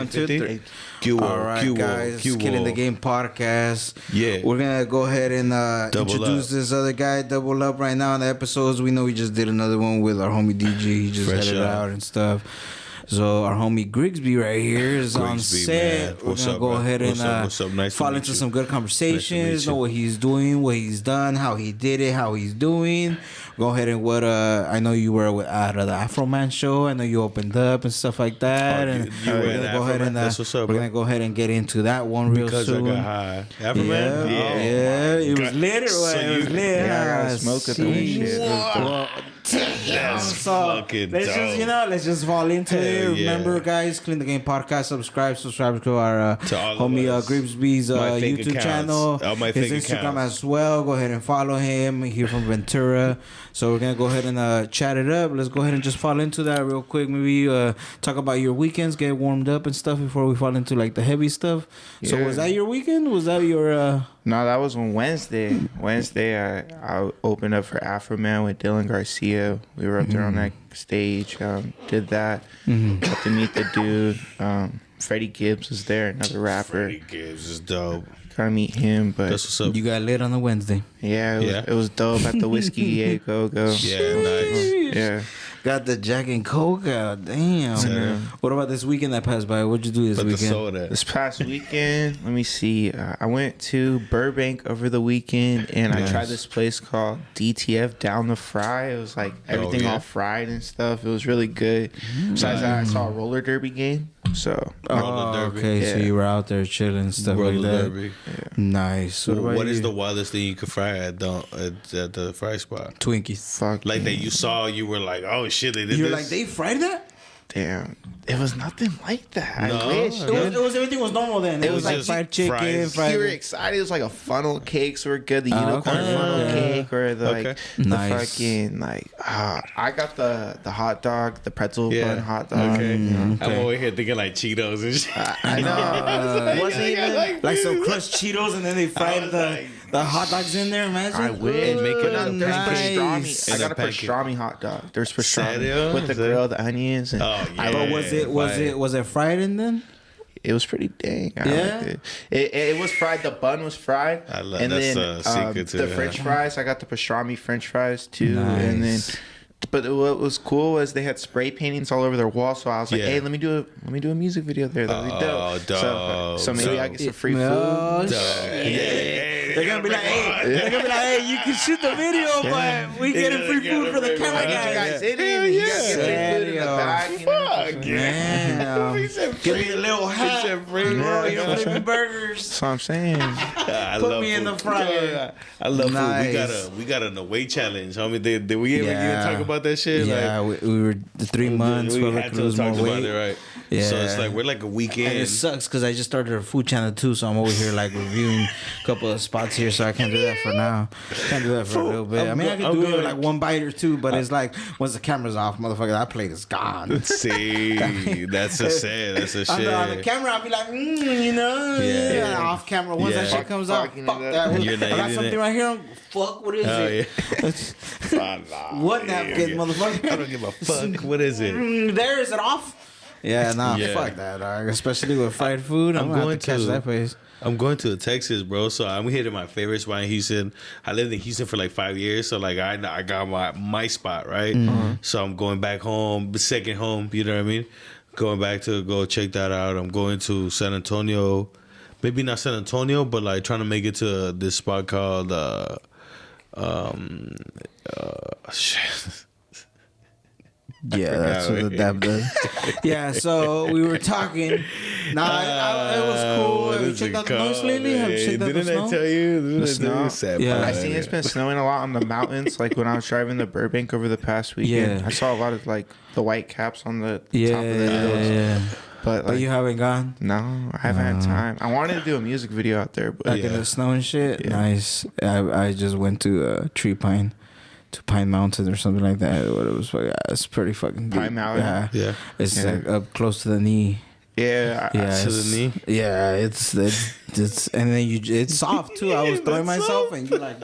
1, 2, 3. All right, guys. Killing the Game podcast. Yeah. We're going to go ahead and introduce this other guy, Double Up, right now in the episodes. We know we just did another one with our homie DG. He just Fresh headed out and stuff. So our homie Grigsby right here is on set. Man. We're going to go ahead and Nice fall into some good conversations, know what he's doing, what he's done, how he did it, how he's doing. Go ahead and I know you were at the Afro Man show. I know you opened up and stuff like that. Oh, and you were we're at go ahead and That's what's up, we're going to go ahead and get into that one real because soon. I got high. Afro Man? Yeah. It was lit or what? It was lit. Yeah, I got smoke at the shit. That's fucking let's dope. let's just fall into it. Yeah. Remember, guys, Clean the Game podcast. Subscribe to our homie Grigsby's YouTube channel, his Instagram as well. Go ahead and follow him. Here from Ventura. So we're gonna go ahead and chat it up. Let's go ahead and just fall into that real quick. Maybe talk about your weekends, get warmed up and stuff before we fall into like the heavy stuff. Yeah. So was that your weekend? Was that your? No, that was on Wednesday. I opened up for Afro Man with Dylan Garcia. We were up there on that stage. Did that. Got to meet the dude. Freddie Gibbs was there, another rapper. Freddie Gibbs is dope. Got to meet him, but that's what's up. You got lit on the Wednesday. Yeah, it was dope at the Whiskey Go. Yeah, nice. Yeah. Got the Jack and Coke out. Damn. Yeah. What about this weekend that passed by? What'd you do this weekend? The soda. This past weekend, let me see. I went to Burbank over the weekend, and I tried this place called DTF Down the Fry. It was like everything all fried and stuff. It was really good. Besides that, I saw a roller derby game. So, okay. So you were out there chilling and stuff roller like that. derby. Yeah. Nice. What is the wildest thing you could fry at the fry spot? Twinkies. Fuck. Like that you saw, you were like, oh shit, they did You're this. like, they fried that? Damn, it was nothing like that. No, I wish. It was everything was normal then. It was like just fried chicken, fries. fried. You were excited. It was like a funnel cakes were good. The unicorn funnel cake or the Nice. fucking I got the hot dog, the pretzel bun hot dog. Okay. You know. I'm over here thinking like Cheetos and shit. I know. It wasn't even like some crushed Cheetos and then they fried the hot dogs in there. Imagine. I wish. And make it up. There's Nice. pastrami. I got a pancake. pastrami hot dog. There's pastrami Serio? with the grilled onions. And But was it fried in then? it was pretty dang. I Yeah? liked it. It was fried. The bun was fried. I love and that's then a secret to the it, French huh? fries. I got the pastrami French fries too. Nice. And then, but what was cool was they had spray paintings all over their wall. So I was like, hey, let me do a music video there. That'd be dope. Dope. So maybe I get some free food. Oh, Yeah. They're gonna be like, hey, you can shoot the video, but we getting free food for the camera I get you guys. guys in here. You guys get free food in the back. You know? Fuck yeah. Damn. Give me a little hat, bro. You know, flipping burgers. That's what I'm saying. I Put love me in food. the fryer. I love Nice. food. We got an away challenge, homie. Did we ever Yeah. even talk about that shit? Yeah, we were the 3 months. We where had could to lose talk more about weight. it, right? Yeah. So it's like we're like a weekend. And it sucks because I just started a food channel too, so I'm over here like reviewing a couple of spots here, so I can't do that for now. Can't do that for a little bit. I mean, I can do it with like one bite or two, but it's like once the camera's off, motherfucker, that plate is gone. See, that's a sad. That's a shit. On the camera, I'll be like, you know, Yeah. off camera. Once that shit comes out, Fucking fuck it that. up. You're not I got eating something it. right here. Fuck, what is it? What napkin, motherfucker? I don't give a fuck. What is it? There, is it off? Yeah, nah, Yeah. fuck that, dog. Especially with fried food. I'm going to catch that place. I'm going to Texas, bro. So I'm hitting my favorite spot in Houston. I lived in Houston for like 5 years, so like I got my spot right. So I'm going back home, second home. You know what I mean? Going back to go check that out. I'm going to San Antonio, maybe not San Antonio, but like trying to make it to this spot called shit. Yeah, that's what the dab does. Yeah, so we were talking. Nah, it was cool. Have you checked out the snow lately? Have you checked out the Didn't snow? I tell you? The snow? Yeah. I seen it's been snowing a lot on the mountains. Like when I was driving to Burbank over the past weekend, Yeah. I saw a lot of like the white caps on the top of the hills. Yeah. But But like, you haven't gone? no, I haven't had time. I wanted to do a music video out there, but Back in the snow and shit? Yeah. Nice. I just went to Pine Mountain or something like that. What it was, yeah, it's pretty fucking deep. Pine Mountain? Yeah. It's Yeah. like up close to the knee. yeah, Yeah, To the it's- knee? Yeah, it's and then it's soft too. I was throwing myself and you like,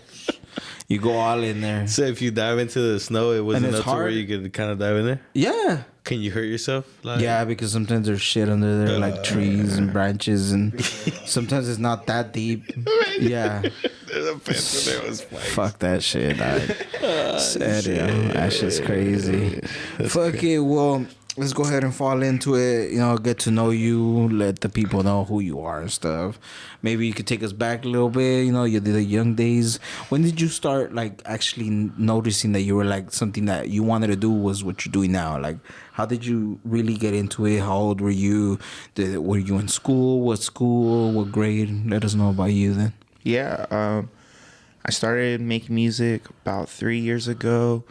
You go all in there. So if you dive into the snow, it wasn't enough to where you could kind of dive in there? Yeah. Can you hurt yourself? Like? Yeah, because sometimes there's shit under there, like trees and branches, and sometimes it's not that deep. Yeah. There's a fence in there. It was fuck that shit. That shit's crazy. Fuck it. Well, let's go ahead and fall into it. You know, get to know you. Let the people know who you are and stuff. Maybe you could take us back a little bit. You know, you did the young days. When did you start, like, actually noticing that you were, like, something that you wanted to do was what you're doing now? Like, how did you really get into it? How old were you? Were you in school? What school? What grade? Let us know about you then. Yeah, I started making music about 3 years ago.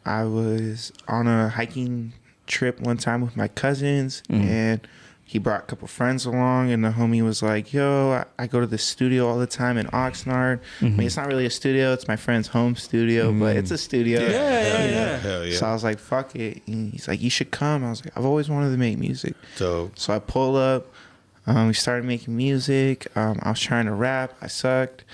I was on a hiking trip one time with my cousins, and he brought a couple friends along, and the homie was like, yo, I go to the studio all the time in Oxnard. I mean, it's not really a studio, it's my friend's home studio, but it's a studio. Yeah. Hell yeah. So I was like, fuck it. And he's like, you should come. I was like, I've always wanted to make music. So I pull up. We started making music. I was trying to rap. I sucked.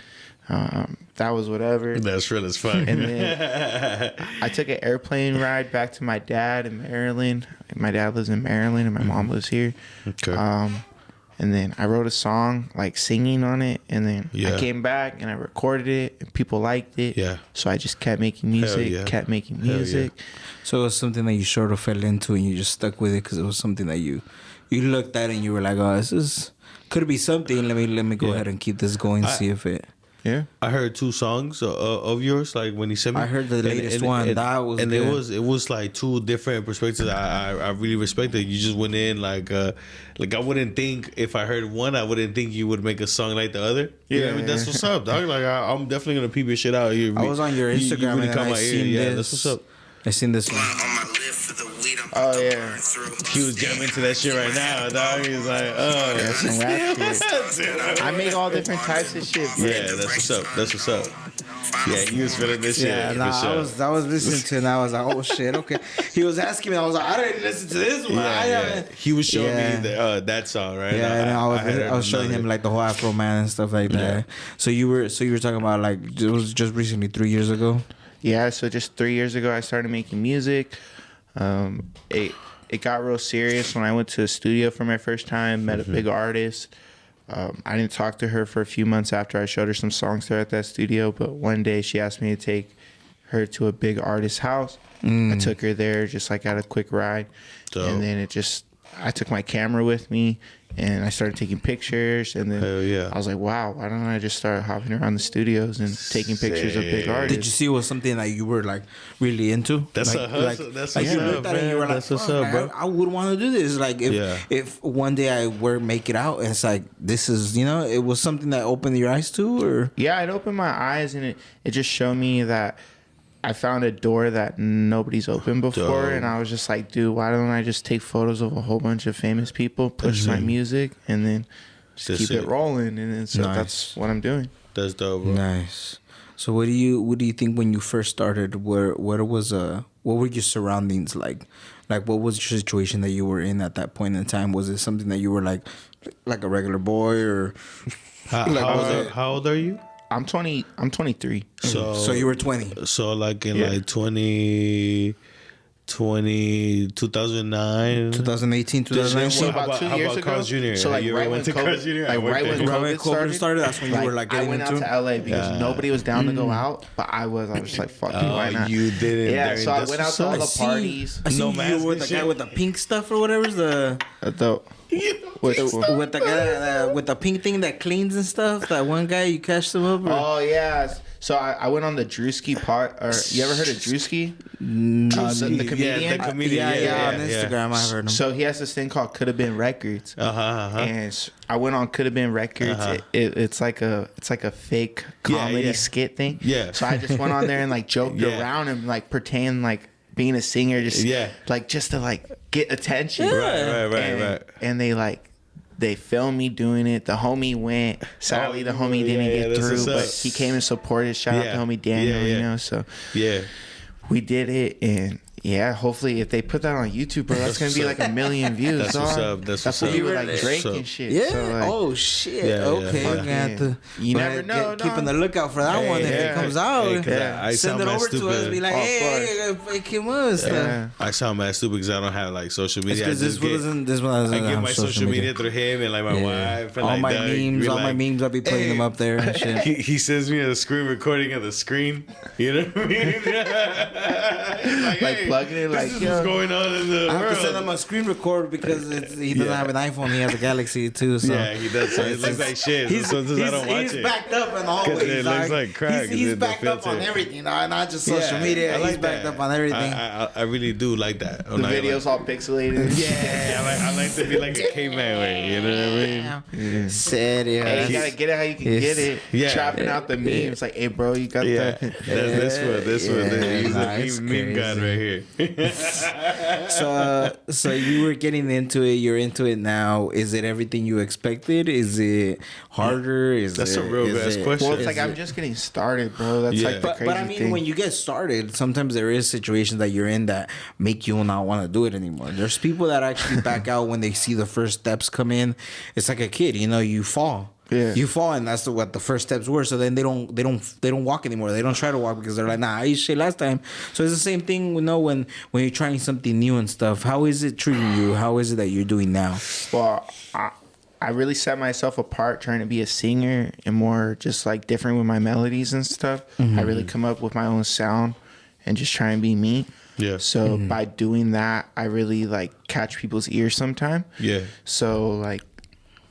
That was whatever. That's real as fuck. And then I took an airplane ride back to my dad in Maryland. My dad lives in Maryland and my mom lives here. Okay. And then I wrote a song, like singing on it. And then I came back and I recorded it and people liked it. Yeah. So I just kept making music, kept making music. Yeah. So it was something that you sort of fell into and you just stuck with it because it was something that you looked at and you were like, oh, this could be something. Let me go ahead and keep this going, see if it. Yeah, I heard 2 songs of yours, like when he sent me. I heard the latest one. That was and good. it was like 2 different perspectives. I really respect it. You just went in like I wouldn't think if I heard one, I wouldn't think you would make a song like the other. You know what I mean? That's what's up, dog. Like I'm definitely gonna peep your shit out. I was on your Instagram really and I seen this. Yeah, that's what's up. I seen this one. Oh yeah, he was jamming to that shit right now, dog. He was like, oh, yeah, some rap shit. I make all different types of shit. Bro. Yeah, that's what's up. That's what's up. Yeah, he was feeling this shit. Yeah, nah, I was listening to it and I was like, oh shit, okay. He was asking me, I was like, I didn't listen to this one. Yeah. He was showing me that song, right? Yeah, and I was showing him like the whole Afro Man and stuff like that. So you were talking about like it was just recently 3 years ago. Yeah, so just 3 years ago I started making music. It got real serious when I went to the studio for my first time, met a big artist. I didn't talk to her for a few months after I showed her some songs there at that studio, but one day she asked me to take her to a big artist's house. I took her there just like at a quick ride. And then I took my camera with me and I started taking pictures, and then I was like, wow, why don't I just start hopping around the studios and taking pictures of big artists? Did you see it was something that you were like really into? That's like, a hustle. That's like you looked at it and you were like, what's up, bro. I would want to do this. Like if one day I were make it out, it's like this is, you know, it was something that opened your eyes to, or yeah, it opened my eyes and it just showed me that I found a door that nobody's opened before. And I was just like, dude, why don't I just take photos of a whole bunch of famous people, push my music, and then just keep it rolling? And then, so that's what I'm doing. That's dope, bro. Nice. So what do you think when you first started? What were your surroundings like? Like what was your situation that you were in at that point in time? Was it something that you were like a regular boy, or how old are you? I'm 23. So you were 20. So like in like 2009, 2018, 2019. About 2 years ago. Carl's Jr. So like right when COVID started, that's when you were like getting into. I went out to LA because nobody was down to go out, but I was just like, fuck you, why not? You didn't. Yeah, so I went out to all the parties. I see you were the guy with the pink stuff or whatever. With the guy with the pink thing that cleans and stuff. That one guy, you cashed him up. Oh yeah. So I went on the Drewski part. Or you ever heard of Drewski? The comedian. Yeah, the comedian. Yeah, on Instagram I heard him. So he has this thing called Could Have Been Records. And I went on Could Have Been Records. It's like a fake comedy skit thing. Yeah. So I just went on there and like joked around and like pretend like being a singer, just to like get attention. Right. And they filmed me doing it. The homie went. Sadly, the homie didn't get through, but he came and supported. Shout out to homie Daniel, you know. So yeah, we did it, and Yeah, hopefully if they put that on YouTube, bro, that's gonna be like 1 million views. That's what's up. That's what's up. With like Drake and shit. Yeah. So, like, oh shit. Yeah, okay. You never know. Keeping the lookout for that one if it comes out. I send it over to us. Be like, hey, fake him us. I sound mad stupid because I don't have like social media. Because this one doesn't. I get my social media through him and like my wife. And all like my Doug, memes, my memes. I'll be putting them up there and shit. He sends me a screen recording of the screen. You know what I mean? like plugging it. Like, this is what's going on in the world. I have to send him a screen record because he doesn't have an iPhone. He has a Galaxy too. So yeah, he does. So it looks like shit. Sometimes I don't watch it. He's backed up in all ways. It looks like crack. He's backed up on everything, not just social media. He's backed up on everything. I really do like that. The videos all pixelated. Yeah, I like to be like a caveman way. You know what I mean? Serio. Hey, you gotta get it how you can get it. Yeah. Chopping out the memes. Like, hey, bro, you got that. This one. He's a meme god right here. So you were getting into it. You're into it now. Is it everything you expected? Is it harder? That's a real bad question. Well, it's like I'm just getting started, bro. That's like the crazy but I mean, thing. when you get started, sometimes there is situations that you're in that make you not want to do it anymore. There's people that actually back out when they see the first steps come in. It's like a kid, you fall. Yeah. You fall, and that's what the first steps were. So then they don't walk anymore. They don't try to walk because they're like, nah, I used shit last time. So it's the same thing, when you're trying something new and stuff. How is it treating you? How is it that you're doing now? Well, I really set myself apart trying to be a singer and more just like different with my melodies and stuff. Mm-hmm. I really come up with my own sound and just try and be me. Yeah. So by doing that, I really like catch people's ears sometime. Yeah. So like,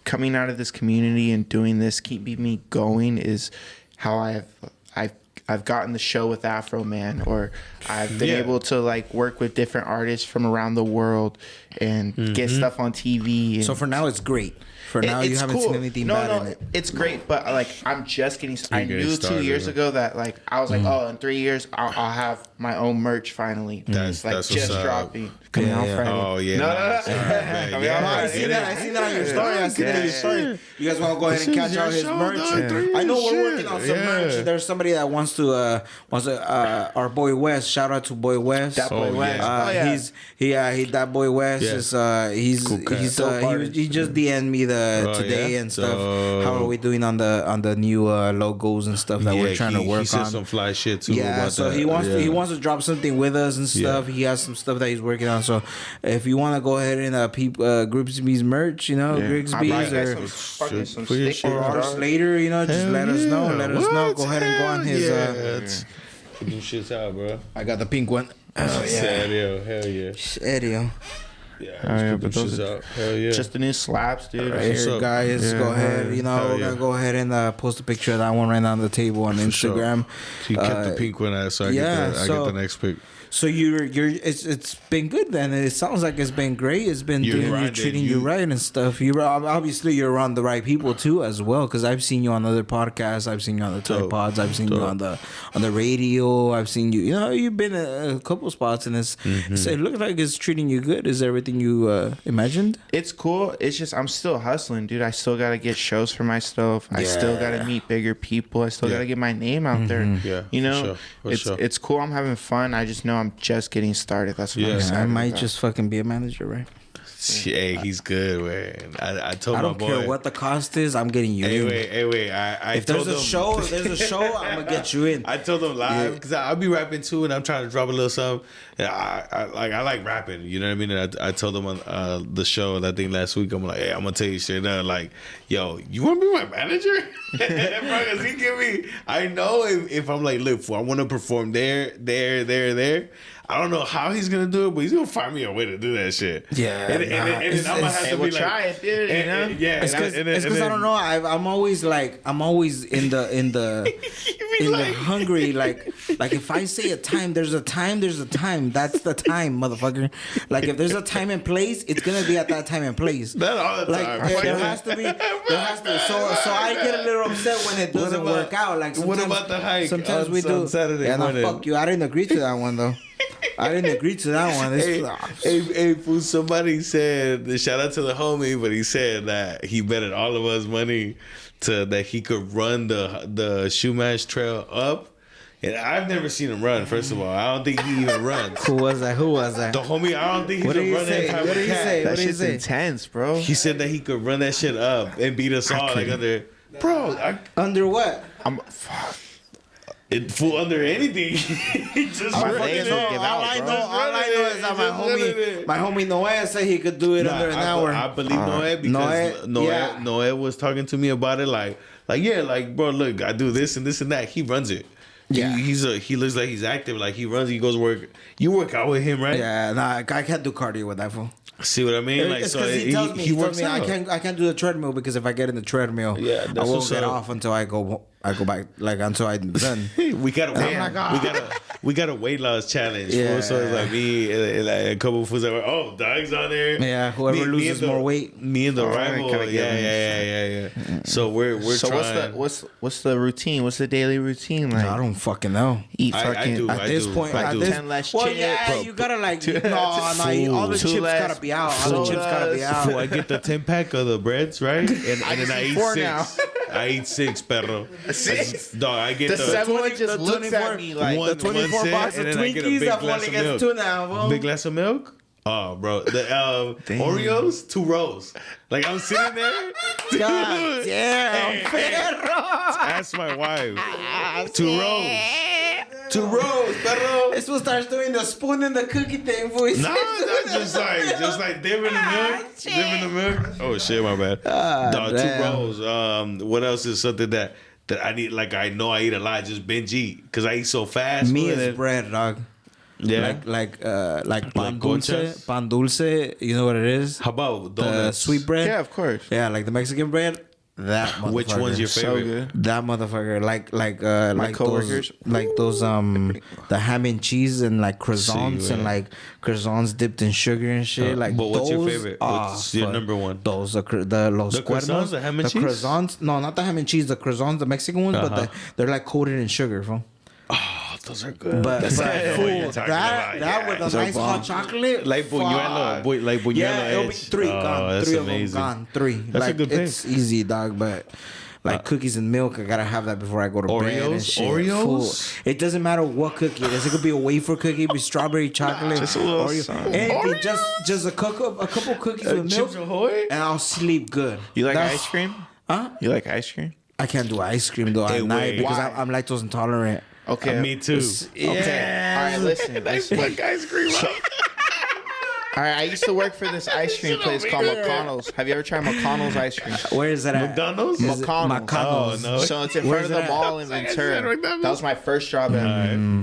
coming out of this community and doing this, keeping me going, is how I've gotten the show with Afro Man, or I've been able to like work with different artists from around the world and get stuff on TV. And so for now, it's great. For now, you haven't seen anything bad in it. It's great, but like I'm just getting. I knew 2 years ago that like I was like, oh, in 3 years I'll have my own merch finally. That's just dropping. Coming out Friday. Oh yeah. No. I seen that on your story. I seen that on your story. You guys want to go ahead and catch out his merch? I know we're working on some merch. There's somebody that wants to our boy West. Shout out to Boy West. That boy West. That boy West is he just DM'd me today and stuff. How are we doing on the new logos and stuff that we're trying to work on? He said some fly shit too. Yeah, so he wants to drop something with us and stuff. He has some stuff that he's working on. So if you want to go ahead and Grigsby's merch, Grigsby's or ours later, just let us know. Let us know. Go ahead and go on his. Put them shits out, bro. I got the pink one. Oh yeah. Serio, hell yeah. Serio. Yeah, but those out. Hell yeah. Just the new slaps, dude. Right here, guys. Go ahead. We're gonna go ahead and post a picture of that one right now on the table on Instagram. Sure. You kept the pink one out, so I get the next pic. So it's been good then. It sounds like it's been great. It's been treating you right and stuff. You're around the right people too as well, because I've seen you on other podcasts. I've seen you on the tripods. I've seen you on the radio. I've seen you. You've been at a couple spots, and it looks like it's treating you good. Is everything you imagined? It's cool. It's just I'm still hustling, dude. I still gotta get shows for my stuff. I still gotta meet bigger people. I still gotta get my name out there. Yeah, it's cool. I'm having fun. I just know I'm just getting started. That's what I'm excited I might about. just fucking be a manager, right? Hey, he's good, man. I told my boy. I don't care what the cost is. I'm getting you in. Wait. If there's a show, I'm gonna get you in. I told him live because I'll be rapping too, and I'm trying to drop a little something. And I like rapping. You know what I mean? And I told him on the show, and I think last week, I'm like, hey, I'm gonna tell you straight now, like, yo, you want to be my manager? Because he give me. I know if I'm like, look, I want to perform there. I don't know how he's gonna do it, but he's gonna find me a way to do that shit. Yeah, and I'm gonna have to be like, try it, dude. It's because I don't know. I'm always in the hungry. Like if I say a time, there's a time. That's the time, motherfucker. Like if there's a time and place, it's gonna be at that time and place. Not all the time. There has to be. So I get a little upset when it doesn't work out. Like what about the hike? Sometimes we do. Saturday morning. Fuck you. I didn't agree to that one though. I didn't agree to that one. Hey, fool, somebody said, shout out to the homie, but he said that he betted all of us money that he could run the Shoemash Trail up. And I've never seen him run. First of all, I don't think he even runs. Who was that? The homie. I don't think he's a running type of cat. That shit's intense, bro. He said that he could run that shit up and beat us all like under. Bro, under what? Fuck. It fool under anything. Just all I know is that my homie Noé said he could do it under an hour. I believe Noé because Noé was talking to me about it like bro, look, I do this and this and that. He runs it. Yeah, he looks like he's active. Like he runs, he goes work. You work out with him, right? Yeah, I can't do cardio with that fool. See what I mean? Like, so he works out. I can't do the treadmill because if I get in the treadmill, I won't get off until I go back, like until I'm done. we got a weight loss challenge. Yeah. So it's like me and like a couple of fools that were, dogs on there. Yeah, whoever loses more weight. Me and the rival. Yeah. So we're trying. What's the routine? What's the daily routine like? I don't fucking know. Eat fucking at this point. Like 10 less chips. Well, yeah, you gotta like all the chips gotta be out. All the chips gotta be out. So I get the 10-pack of the breads, right? And then I eat 6. Now. I eat 6, perro. 6? Dog, I get the 7 just looks at me like the 24 box of Twinkies. That only gets 2 now, bro. Big glass of milk. Oh, bro. The Oreos, 2 rows. Like, I'm sitting there. God damn, perro. Ask my wife. 2 rows. 2 rows, perro. This one starts doing the spoon and the cookie thing, boys. No, that's just like dip in the milk. Dip in the milk. Oh, shit, my bad. Dog, 2 rows. What else is something that I need? Like, I know I eat a lot. Just binge eat. Because I eat so fast. Me is bread, dog. Yeah, like pan dulce. You know what it is? How about donuts? Sweet bread? Yeah, of course. Yeah, like the Mexican bread. That motherfucker. Which one's your favorite? So good. That motherfucker, like coworkers, those the ham and cheese and like croissants and like croissants dipped in sugar and shit. Like, but what's your favorite? What's your number one? Those the croissants, the ham and cheese. Croissants, no, not the ham and cheese. The croissants, the Mexican ones, but they're like coated in sugar, fool. Oh, those are good. But that with a nice hot chocolate, like buñuelo, yeah, it'll be 3 gone. 3 of them gone. 3. That's like a good it's easy, dog. But like cookies and milk, I gotta have that before I go to bed. And shit. Oreos. It doesn't matter what cookie it is. It could be a wafer cookie, it could be strawberry chocolate, just a little anything. Just a couple cookies with milk, and I'll sleep good. You like ice cream? Huh? You like ice cream? I can't do ice cream though at night because I'm lactose intolerant. Okay. Me too. Okay. All right, listen. Fuck ice cream up. All right, I used to work for this ice cream place called McConnell's. Have you ever tried McConnell's ice cream? Where is that at? McDonald's? McConnell's. Oh, no. So it's in front of the mall in Ventura. That was my first job ever.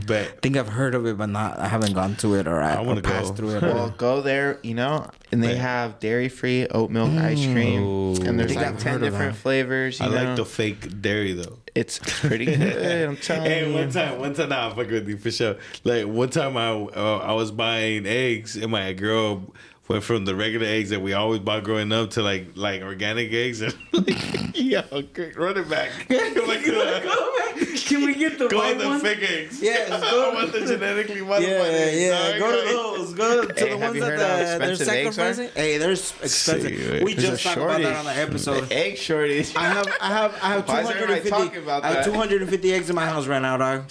I think I've heard of it, but I haven't gone to it or I want to pass through it. Well, go there, and they have dairy-free oat milk ice cream. And there's like 10 different flavors. I like the fake dairy, though. It's pretty good. I'm telling you. Hey, one time, nah, I'm fucking with you for sure. Like, one time I was buying eggs, and my girl went from the regular eggs that we always bought growing up to like organic eggs. And yo, run it back. Can we get the white the one? fake eggs. Yes, I want the genetically modified eggs. Yeah, go to those. Go to the ones that they're sacrificing. Hey, they're expensive. We just talked about that on the episode. The egg shortage. I have 250. I have 250 eggs in my house right now, dog.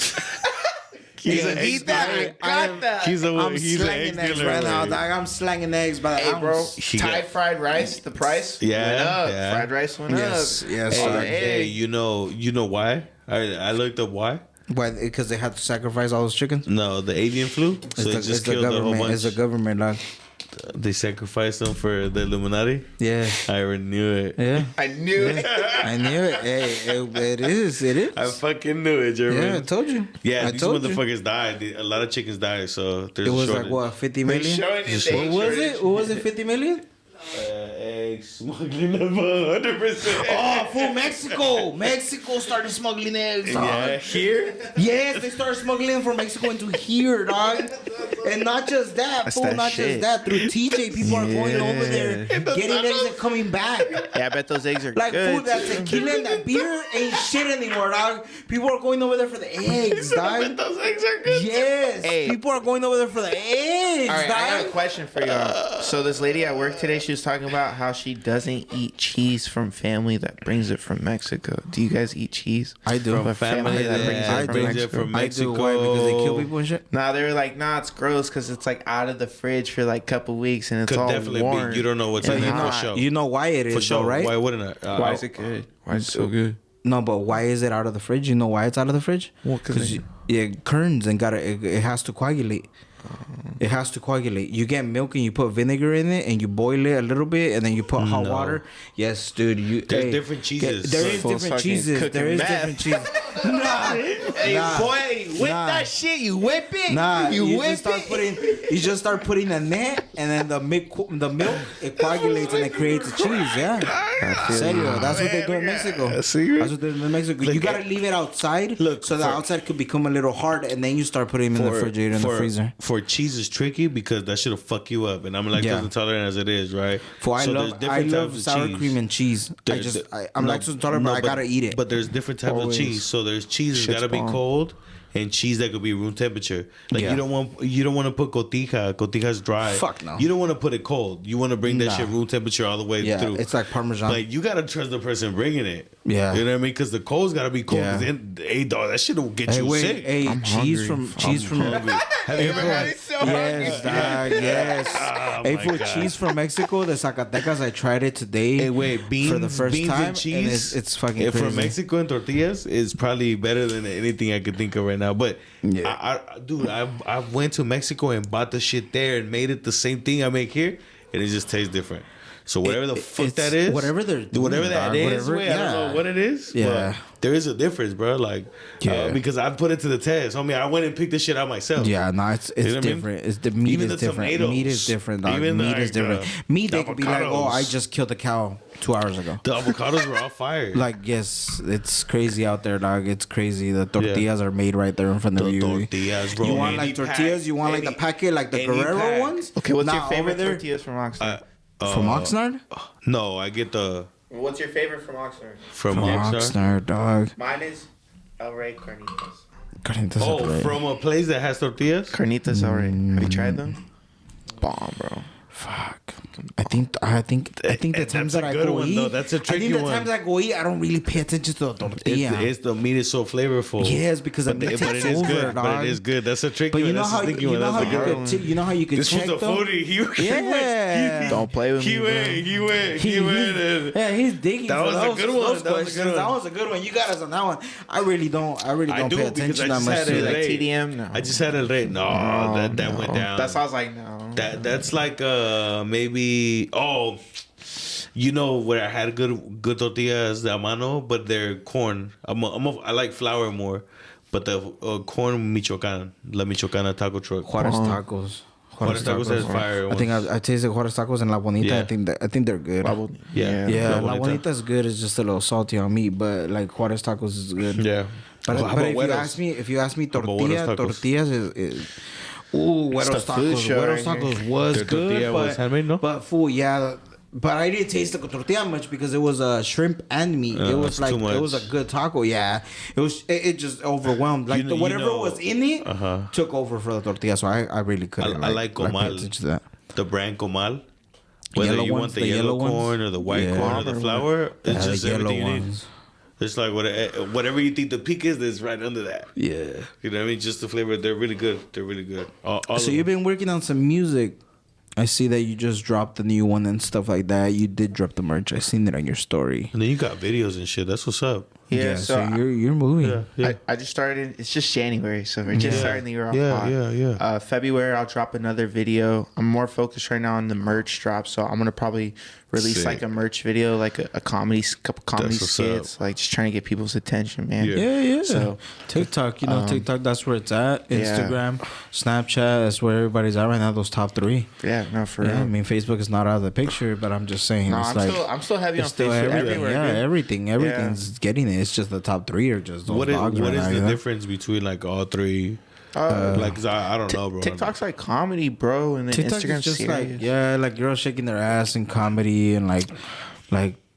He's an egg dealer. I'm slanging eggs right now, dog. I'm slanging eggs by the ounce. Bro, Thai fried rice, the price went up. Yeah. Fried rice went up. Yes. Hey, you know why? I looked up why. Why? Because they had to sacrifice all those chickens? No, the avian flu. So it just killed the whole bunch. It's the government, dog. They sacrificed them for the Illuminati? Yeah. I already knew it. Yeah. I knew it. I knew it. Hey, it is. I fucking knew it, Jeremy. Yeah, I told you. Yeah, these motherfuckers died. A lot of chickens died, so there's a shortage. It was like, what, 50 million? What was it, 50 million? Egg smuggling of 100%. Oh, for Mexico. Mexico started smuggling eggs, dog. Yeah, here? Yes, they started smuggling from Mexico into here, dog. And not just that, fool. Not just that. Through TJ, people are going over there, getting eggs and coming back. Yeah, I bet those eggs are like, good. Like, food, that tequila and that beer ain't shit anymore, dog. People are going over there for the eggs, dog. I bet those eggs are good. Yes. People are going over there for the eggs, all right, dog. I got a question for y'all. So this lady at work today, she was talking about how she doesn't eat cheese from family that brings it from Mexico. Do you guys eat cheese? I do. From family that brings it from Mexico. I do. Why? Because they kill people and shit? Nah, they were like, nah, it's gross because it's like out of the fridge for like a couple weeks and it's Could all definitely warm. be. You don't know what's in it for sure. You know why it is, for sure, though, right? Why wouldn't I? Why is it good? Why is it so good? No, but why is it out of the fridge? You know why it's out of the fridge? Well, because it kerns and it has to coagulate. It has to coagulate. You get milk and you put vinegar in it and you boil it a little bit and then you put hot water. Yes, dude. There's different cheeses. There is different cheeses. There is different cheeses. Boy, whip that shit. You whip it. You just start putting a net and then the milk it coagulates and it creates a cheese. Yeah, serio. That's what they do in Mexico. That's what they do in Mexico. You gotta leave it outside so the outside could become a little hard and then you start putting them in the refrigerator in the freezer. For cheese is tricky because that shit'll fuck you up, and I'm lactose intolerant as it is, right? I love sour cream and cheese. I'm lactose intolerant, but I gotta eat it. But there's different types of cheese. So there's cheese that's gotta be cold, and cheese that could be room temperature. Like you don't want to put cotija. Cotija's dry. Fuck no. You don't want to put it cold. You want to bring that shit room temperature all the way through. It's like Parmesan. Like you gotta trust the person bringing it. Yeah, you know what I mean? Because the cold's gotta be cold. Yeah. Hey dog, that shit will get you sick. Hey, cheese from. Have you ever had it? Yes, dog. Yes. Hey, for cheese from Mexico, the Zacatecas, I tried it today. Hey, wait, beans for the first time, and cheese. And it's fucking crazy. From Mexico and tortillas is probably better than anything I could think of right now. But I went to Mexico and bought the shit there and made it the same thing I make here, and it just tastes different. So whatever the fuck that is, whatever that is, I don't know what it is. Yeah, but there is a difference, bro. Like, because I put it to the test. I mean, I went and picked this shit out myself. Yeah, no, it's different. I mean? It's the meat is different. Tomatoes, meat is different, dog. Meat is different. Meat, they could be like, oh, I just killed a cow 2 hours ago. The avocados were all fire. Like, yes, it's crazy out there, dog. It's crazy. The tortillas are made right there in front of you. Tortillas, bro. You want like tortillas? You want like the packet, like the Guerrero ones? Okay, what's your favorite tortillas from Oxnard? From Oxnard? No, I get the. What's your favorite from Oxnard? From Oxnard, dog. Mine is El Rey Carnitas. From a place that has tortillas? Carnitas El Rey. Have you tried them? Bomb, bro. Fuck. I think the times that I go eat, that's a tricky one. I think the times I go eat, I don't really pay attention to the tortilla. It's the meat is so flavorful. Yes, because it takes over, good. Dog. But it is good. That's a tricky but one. You know how you could this check was a foodie. He don't play with me. He went. Yeah, he's digging. That was a good one. That was a good one. You got us on that one. I really don't pay attention that much to like TDM. No, I just had El Rey. No, that went down. That sounds like no. That's like maybe. Oh, you know where I had good tortillas de mano, but they're corn. I like flour more, but the corn Michoacan, La Michoacana taco truck. Juarez tacos. Juarez tacos is fire. I think I tasted Juarez tacos and La Bonita. Yeah. I think they're good. Yeah. La Bonita is good. It's just a little salty on me, but like Juarez tacos is good. Yeah. But if you ask me, tortillas is Güeros tacos was good, but fool, yeah. But I didn't taste the tortilla much because it was shrimp and meat. It was like it was a good taco. Yeah, it just overwhelmed. Like whatever was in it took over for the tortilla. So I really couldn't. I like comal. The brand comal. Whether you want the yellow corn or the white corn or the flour, it's just everything you need. It's like whatever you think the peak is right under that. Yeah. You know what I mean? Just the flavor. They're really good. So you've been working on some music. I see that you just dropped the new one and stuff like that. You did drop the merch. I seen it on your story. And then you got videos and shit. That's what's up. Yeah, so you're moving. Yeah. I just started. It's just January, so we're just starting the year off hot. Yeah. February, I'll drop another video. I'm more focused right now on the merch drop, so I'm gonna probably release like a merch video, like a couple comedy skits, like just trying to get people's attention, man. Yeah. So TikTok, TikTok, that's where it's at. Instagram, Snapchat, that's where everybody's at right now. Those top 3. Yeah, no, for real. I mean, Facebook is not out of the picture, but I'm just saying. No, I'm still heavy on Facebook. Everywhere. Yeah, everything's getting it. It's just the top 3 or just those dogs. What is the difference between like all 3? Like I don't know, bro. TikTok's like comedy, bro, and then TikTok Instagram's just serious. like girls shaking their ass in comedy and like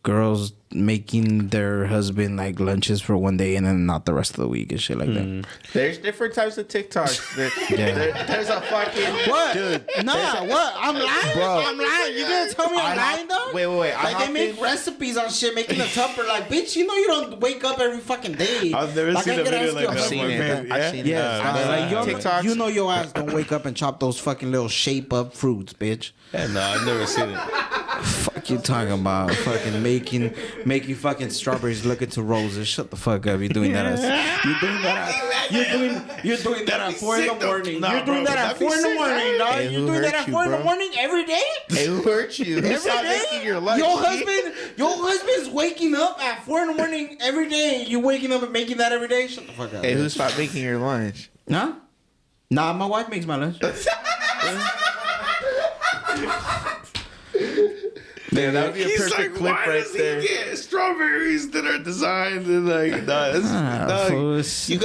girls making their husband like lunches for one day and then not the rest of the week and shit like that. There's different types of TikToks. There's a fucking what? Dude, Nah, what? I'm lying, bro. I'm lying. You gonna tell me I'm lying though? Wait. Like they make recipes on shit, making a tupper. Like, bitch, you know you don't wake up every fucking day. I've never seen a video like that. I've seen it. Yeah, TikToks. You know your ass don't wake up and chop those fucking little shape up fruits, bitch. Yeah, no, I've never seen it. Fuck you talking about? Fucking making fucking strawberries look into roses. Shut the fuck up. You're doing that you're doing that at 4 in the morning. You're doing that at 4 in the morning, dog. You're doing that at 4 in the morning every day? Hey, who hurt you? Every day? Your lunch. Your husband's waking up at 4 in the morning every day. You waking up and making that every day? Shut the fuck up. Hey, who stopped making your lunch? Huh? Nah, my wife makes my lunch. Man, that would be a perfect clip right there. Get strawberries that are designed and like, you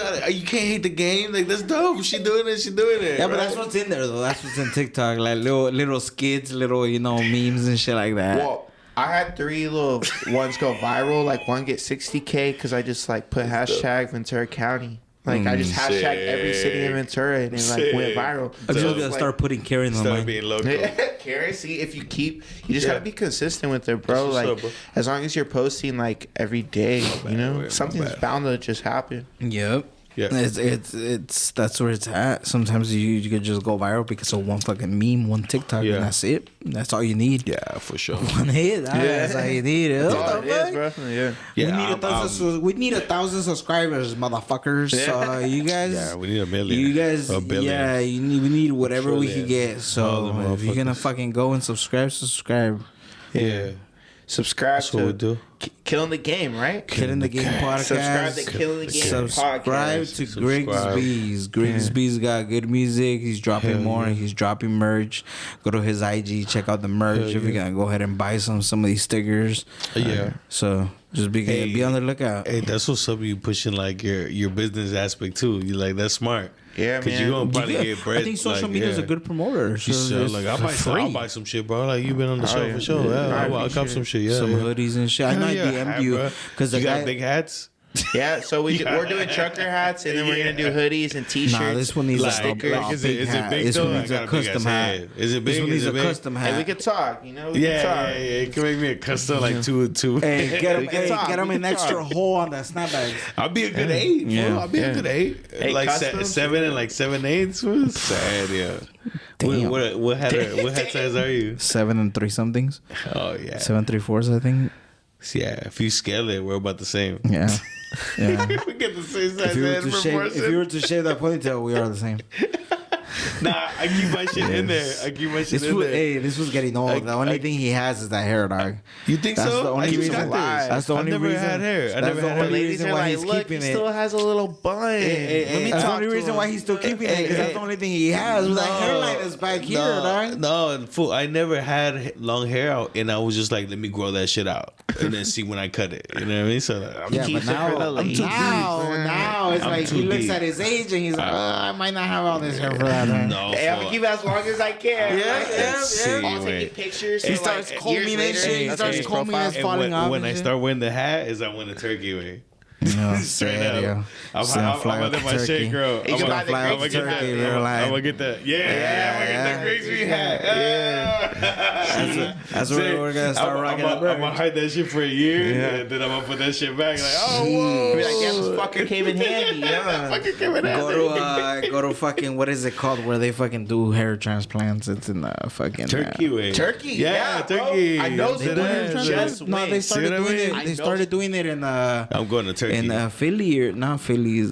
can't hate the game. Like, that's dope. She doing it. Yeah, but that's what's in there though. That's what's in TikTok, like little skits, little memes and shit like that. Well, I had 3 little ones go viral. Like one get 60K because I just like put hashtag Ventura County. Like I just hashtag every city in Ventura and it like went viral. I'm just gonna start putting Karen on start being local. Karen, see if you just gotta be consistent with it, bro. Like as long as you're posting like every day, something's bound to just happen. Yep. Yeah, it's that's where it's at. Sometimes you could just go viral because of one fucking meme, one TikTok, and that's it. That's all you need. Yeah, for sure. One hit. That's all you need. That's all it is, bro. Yeah. We need 1,000 subscribers, motherfuckers. You guys. Yeah, we need 1 million. You guys. A billion. Yeah, we need whatever we can get. So if you're gonna fucking go and subscribe. Yeah. Subscribe That's what we do. Killing the Game, right? Killing the Game podcast. Subscribe to Killing the Game Subscribe podcast. to Grigs Bees. Grigs Bees got good music. He's dropping more. He's dropping merch. Go to his IG. Check out the merch. If you're gonna go ahead and buy some of these stickers. So just be on the lookout. Hey, that's what's up. You pushing like your business aspect too. You like that's smart. Yeah, man. Because you're going to probably get bread. I think social media is a good promoter. So like, I'll buy some shit, bro. Like, you've been on the show for sure. Yeah, I'll cop some shit. Yeah, some hoodies and shit. I know I DM'd you. Because you got big hats? Yeah, so we're doing trucker hats, and then we're going to do hoodies and T-shirts. Nah, this one needs a sticker. Is it big, this though? one needs a custom hat. Is it big? This one needs a custom hat. Hey, we could talk, Yeah, you can make me a custom, like 2 and 2. Hey, get him an extra hole on that snapback. I'll be a good 8. Yeah. I'll be a good 8. Like 7 and like 7/8. Sad, yeah. Damn. What hat size are you? 7 3/somethings. Oh, yeah. 7 3/4, I think. Yeah, if you scale it, we're about the same. Yeah. We get the same size head proportion. If you were to shave that ponytail, we are the same. Nah, I keep my shit in there. Hey, this was getting old. The only thing he has is that hair, dog. You think so? The only reason. That's the only reason. I've never had hair. That's the only reason why he's keeping it. He still has a little bun. That's the only reason why he's still keeping it, because that's the only thing he has. That hairline is back here, dog. No, fool. I never had long hair out, and I was just like, let me grow that shit out, and then see when I cut it. You know what I mean? So but now it's like he looks at his age and he's like, I might not have all this hair for that. No, I'm gonna keep it as long as I can. Yeah. I'll take pictures. He starts combing and shit. He starts combing and falling off. When I start wearing the hat, is I win the turkey way. No, serio. I'm gonna let my shit grow. I'm gonna get that. I'm gonna get that. Yeah, I'm gonna get that Grigsby hat. That's where we're gonna start rocking. I'm gonna hide that shit for a year, and then I'm gonna put that shit back. Like, oh, whoa. Be like, damn, this fucker came in handy. Fucking came in handy. Go to fucking, what is it called, where they fucking do hair transplants? It's in the fucking Turkey way. Turkey, yeah, Turkey. I know they do hair transplants. No, they started doing it. They started doing it in. I'm going to Turkey. In Philly, or not Philly, is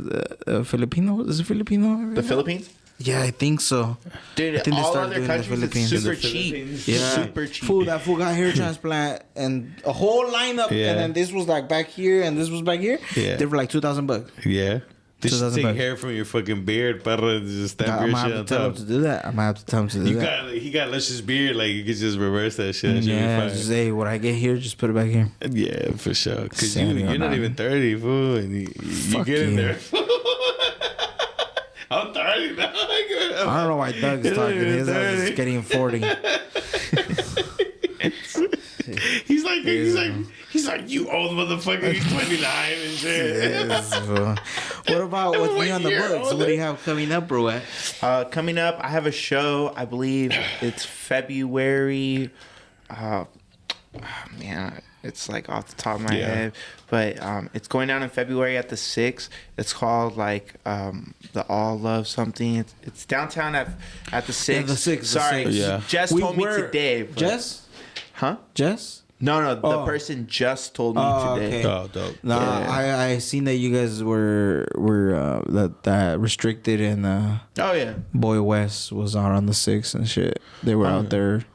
Filipino? Is it Filipino? The Philippines? Yeah, I think so. Dude, I think all other countries, it's super cheap. Yeah, super cheap. That fool got hair transplant and a whole lineup, and then this was like back here, and this was back here. Yeah, they were like $2,000. Yeah. Just take hair from your fucking beard, para, just stamp your shit on top. I'm gonna have to tell him to do that. He got luscious beard, like you could just reverse that shit. Yeah, just say, what I get here, just put it back here. Yeah, for sure. Cause you're not even 30, fool, and you get in there. I'm 30 now. I don't know why Doug's talking. His ass is getting 40. He's like, you old motherfucker. He's 29 and shit. Yes, what about what's new on the books? Older. What do you have coming up, bro? Coming up, I have a show. I believe it's February. Man, it's like off the top of my head, but it's going down in February at the 6th. It's called like the All Love something. It's downtown at the 6th. Yeah, the 6th. Sorry, Jess told me today. Jess? Huh? Jess? No, the person just told me today. Okay. Oh, dope. No, I seen that you guys were that restricted and Boy West was out on the 6th and shit. They were out there.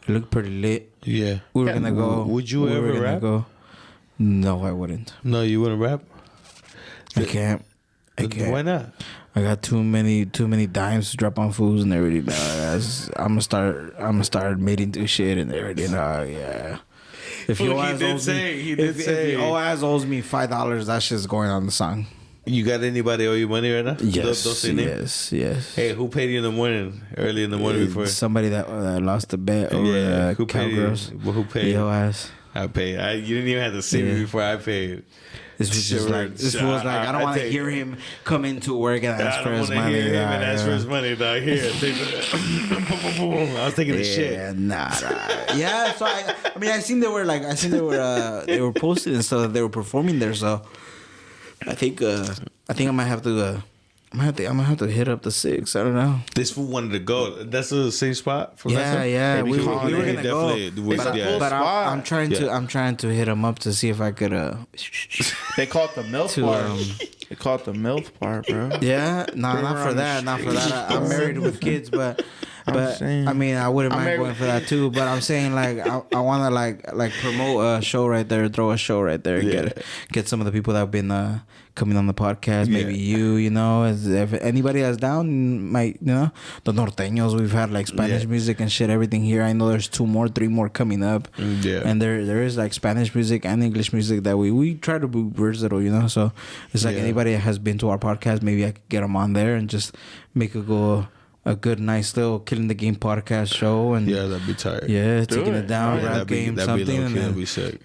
It looked pretty lit. Yeah. We were gonna go. Would you ever rap? Go. No, I wouldn't. No, you wouldn't rap? I can't. Why not? I got too many dimes to drop on fools and they already know. I'm gonna start admitting to shit and they already know. Yeah. If your ass owes me, if your ass owes me $5, that shit's going on the song. You got anybody owe you money right now? Yes, don't say yes. Hey, who paid you in the morning? Early in the morning before? Somebody that lost a bet over who Cowgirls. Who paid? Your ass. I paid. You didn't even have to see me before I paid. This was just like I don't want to hear him come into work and ask for his money. I don't want to hear him and ask for his money, dog. Here, I was taking the shit. Nah. Yeah, so I seen they were they were posted and stuff. They were performing there. So I think I might have to. I'm gonna have to hit up the 6. I don't know. This fool wanted to go. That's the same spot for yeah. We were gonna go. But I'm trying to hit him up to see if I could. They call it the MILF part. They call it the MILF part, bro. Yeah, not for that. I'm married with kids, but I mean, I wouldn't mind going for that too. But I'm saying like I want to like promote a show right there, throw a show right there, and get some of the people that have been coming on the podcast. Maybe you know, if anybody that's down, might the Norteños. We've had like Spanish music and shit, everything here. I know there's 3 more coming up. And there is like Spanish music and English music that we try to be versatile, So it's like anybody that has been to our podcast, maybe I could get them on there and just make it go. A good, nice little Killing the Game podcast show, and that'd be tired. Yeah, taking it down, rap game, something, and that'd be sick.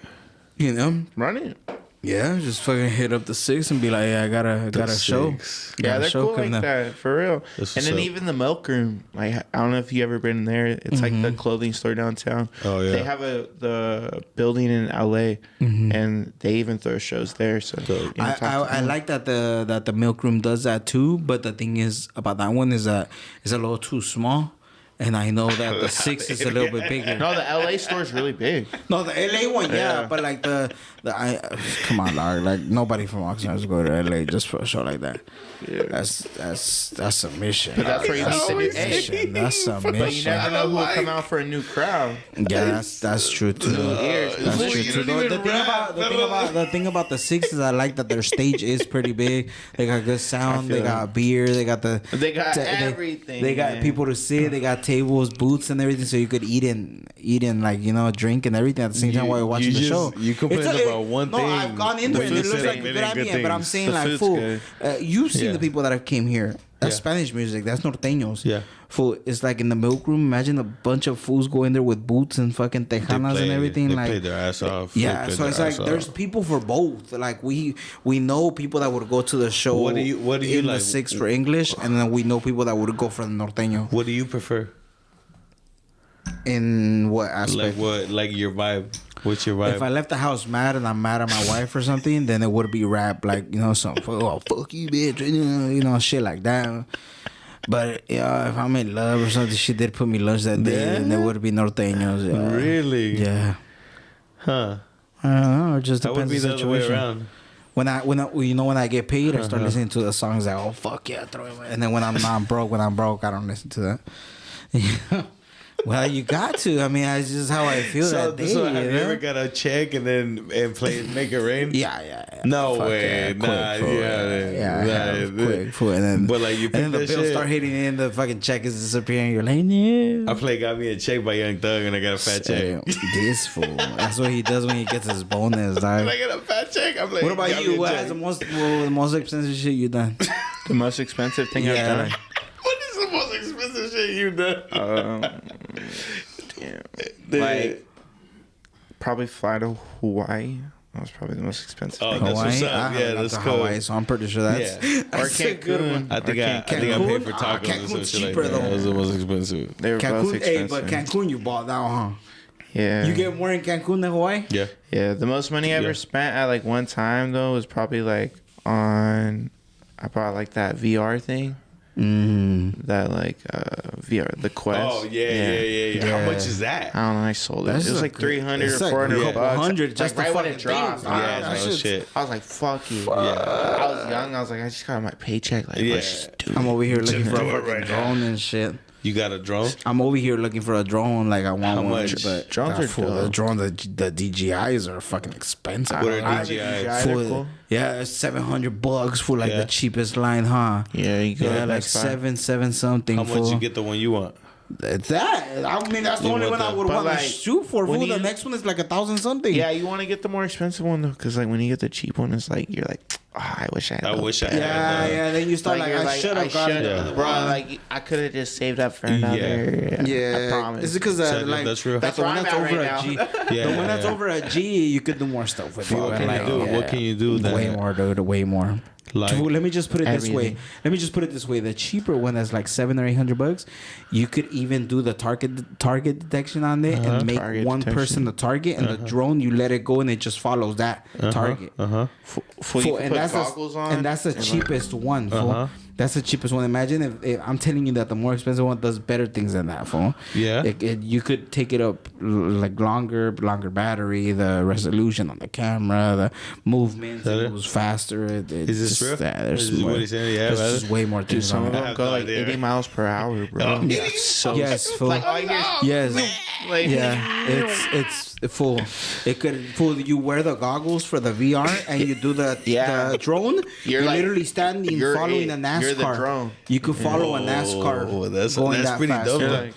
Run it. Yeah, just fucking hit up the 6 and be like, I got a show. Yeah, they're cool like that, for real. And then even the Milk Room, like I don't know if you ever been in there. It's like the clothing store downtown. Oh yeah. They have the building in LA, and they even throw shows there. So I like that the Milk Room does that too. But the thing is about that one is that it's a little too small. And I know that the 6 is a little bit bigger. No, the LA store is really big. No, the LA one, but like come on, dog. Like nobody from Oxnard is going to LA just for a show like that. Yeah. That's a mission. But that's where you meet the new mission. That's a mission. But you never know who will come out for a new crowd. Yeah, that's true too. That's true too. The thing about the 6 is I like that their stage is pretty big. They got good sound. They got beer. They got everything. They got people to sit. They got tables, booths, and everything, so you could eat and like drink and everything at the same time while you're watching the show. You complain about one thing. No, I've gone in there and it looks like a good idea, but I'm saying like, fool, you've seen the people that have came here. That's Spanish music. That's Norteños. Yeah. Fool, it's like in the Milk Room. Imagine a bunch of fools go in there with boots and fucking tejanas and everything. They like play their ass off. Yeah, so it's like there's people for both. Like we know people that would go to the show. What do you in like? The 6 for English, and then we know people that would go for the Norteño. What do you prefer? In what aspect? Like your vibe? What's your vibe? If I left the house mad and I'm mad at my wife or something, then it would be rap, like some fuck you bitch, shit like that. But if I'm in love or something, she did put me lunch that day, and it would be Norteños. Really? Yeah. Huh? I don't know. It just depends on the situation. Other way around. When I get paid, I start listening to the songs that fuck yeah, throw it. And then when I'm broke, I don't listen to that. Well, you got to. I mean, that's just how I feel that day. So have you ever got a check and play Make It Rain? Yeah. No way. Quick fool. And then, but like you pick and then the bills start hitting in, the fucking check is disappearing. You're like, I play Got Me a Check by Young Thug and I got a fat check. This fool. That's what he does when he gets his bonus, dog. When I get a fat check, I'm like, what about you? What has the most expensive shit you done? The most expensive thing I've done? What is the most expensive shit you done? Damn. Like probably fly to Hawaii. That was probably the most expensive. Oh, that's what's up. Yeah, that's cool. Hawaii, so I'm pretty sure that's or Cancun. I think I paid for tacos. Cancun's cheaper though. That was the most expensive. They were both expensive. But Cancun you bought that, huh? Yeah. You get more in Cancun than Hawaii? Yeah. Yeah. The most money I ever spent at like one time though was probably like on. I bought like that VR thing. That like VR, the Quest. Oh yeah. How much is that? I don't know. I sold it. It was like 300 or 400 bucks. 100 just like right when it dropped. Yeah, no shit. I was like, fuck you. Yeah. I was young. I was like, I just got my paycheck. Like, I'm over here looking for a fucking drone and shit. You got a drone? I'm over here looking for a drone. Like I want How one, much? but drones are cool. The drones, the DJIs are fucking expensive. What are DJIs? Cool. Yeah, $700 for like the cheapest line, huh? Yeah, you got like seven something. How much you get the one you want? That I mean, that's the only one I would want to shoot for. The next one is like 1,000 something. Yeah, you want to get the more expensive one though, because like when you get the cheap one, it's like you're like, oh, I wish I had. Yeah. Then you start like I should have got it, bro. Like I could have just saved up for another. Yeah, I promise. Is it because like that's real? That's the one that's over a G. The one that's over a G, you could do more stuff with. What can you do? Way more, dude. Way more. Like, let me just put it this way. The cheaper one that's like $700 or $800, you could even do the target detection on it and make one person the target, and the drone you let it go and it just follows that target. And that's the cheapest one. That's the cheapest one. Imagine if I'm telling you that the more expensive one does better things than that phone. Yeah. You could take it up like longer battery, the resolution on the camera, the movement, it was faster. Is this true? There's what he's saying? Yeah, there's just way more things. Some of them go like 80 miles per hour, bro. Yes, full. Yes. It's full. It could full. You wear the goggles for the VR and you do the drone. You're like, literally standing following a NASCAR. You're the drone. You could follow a NASCAR. That's that pretty fast. dope.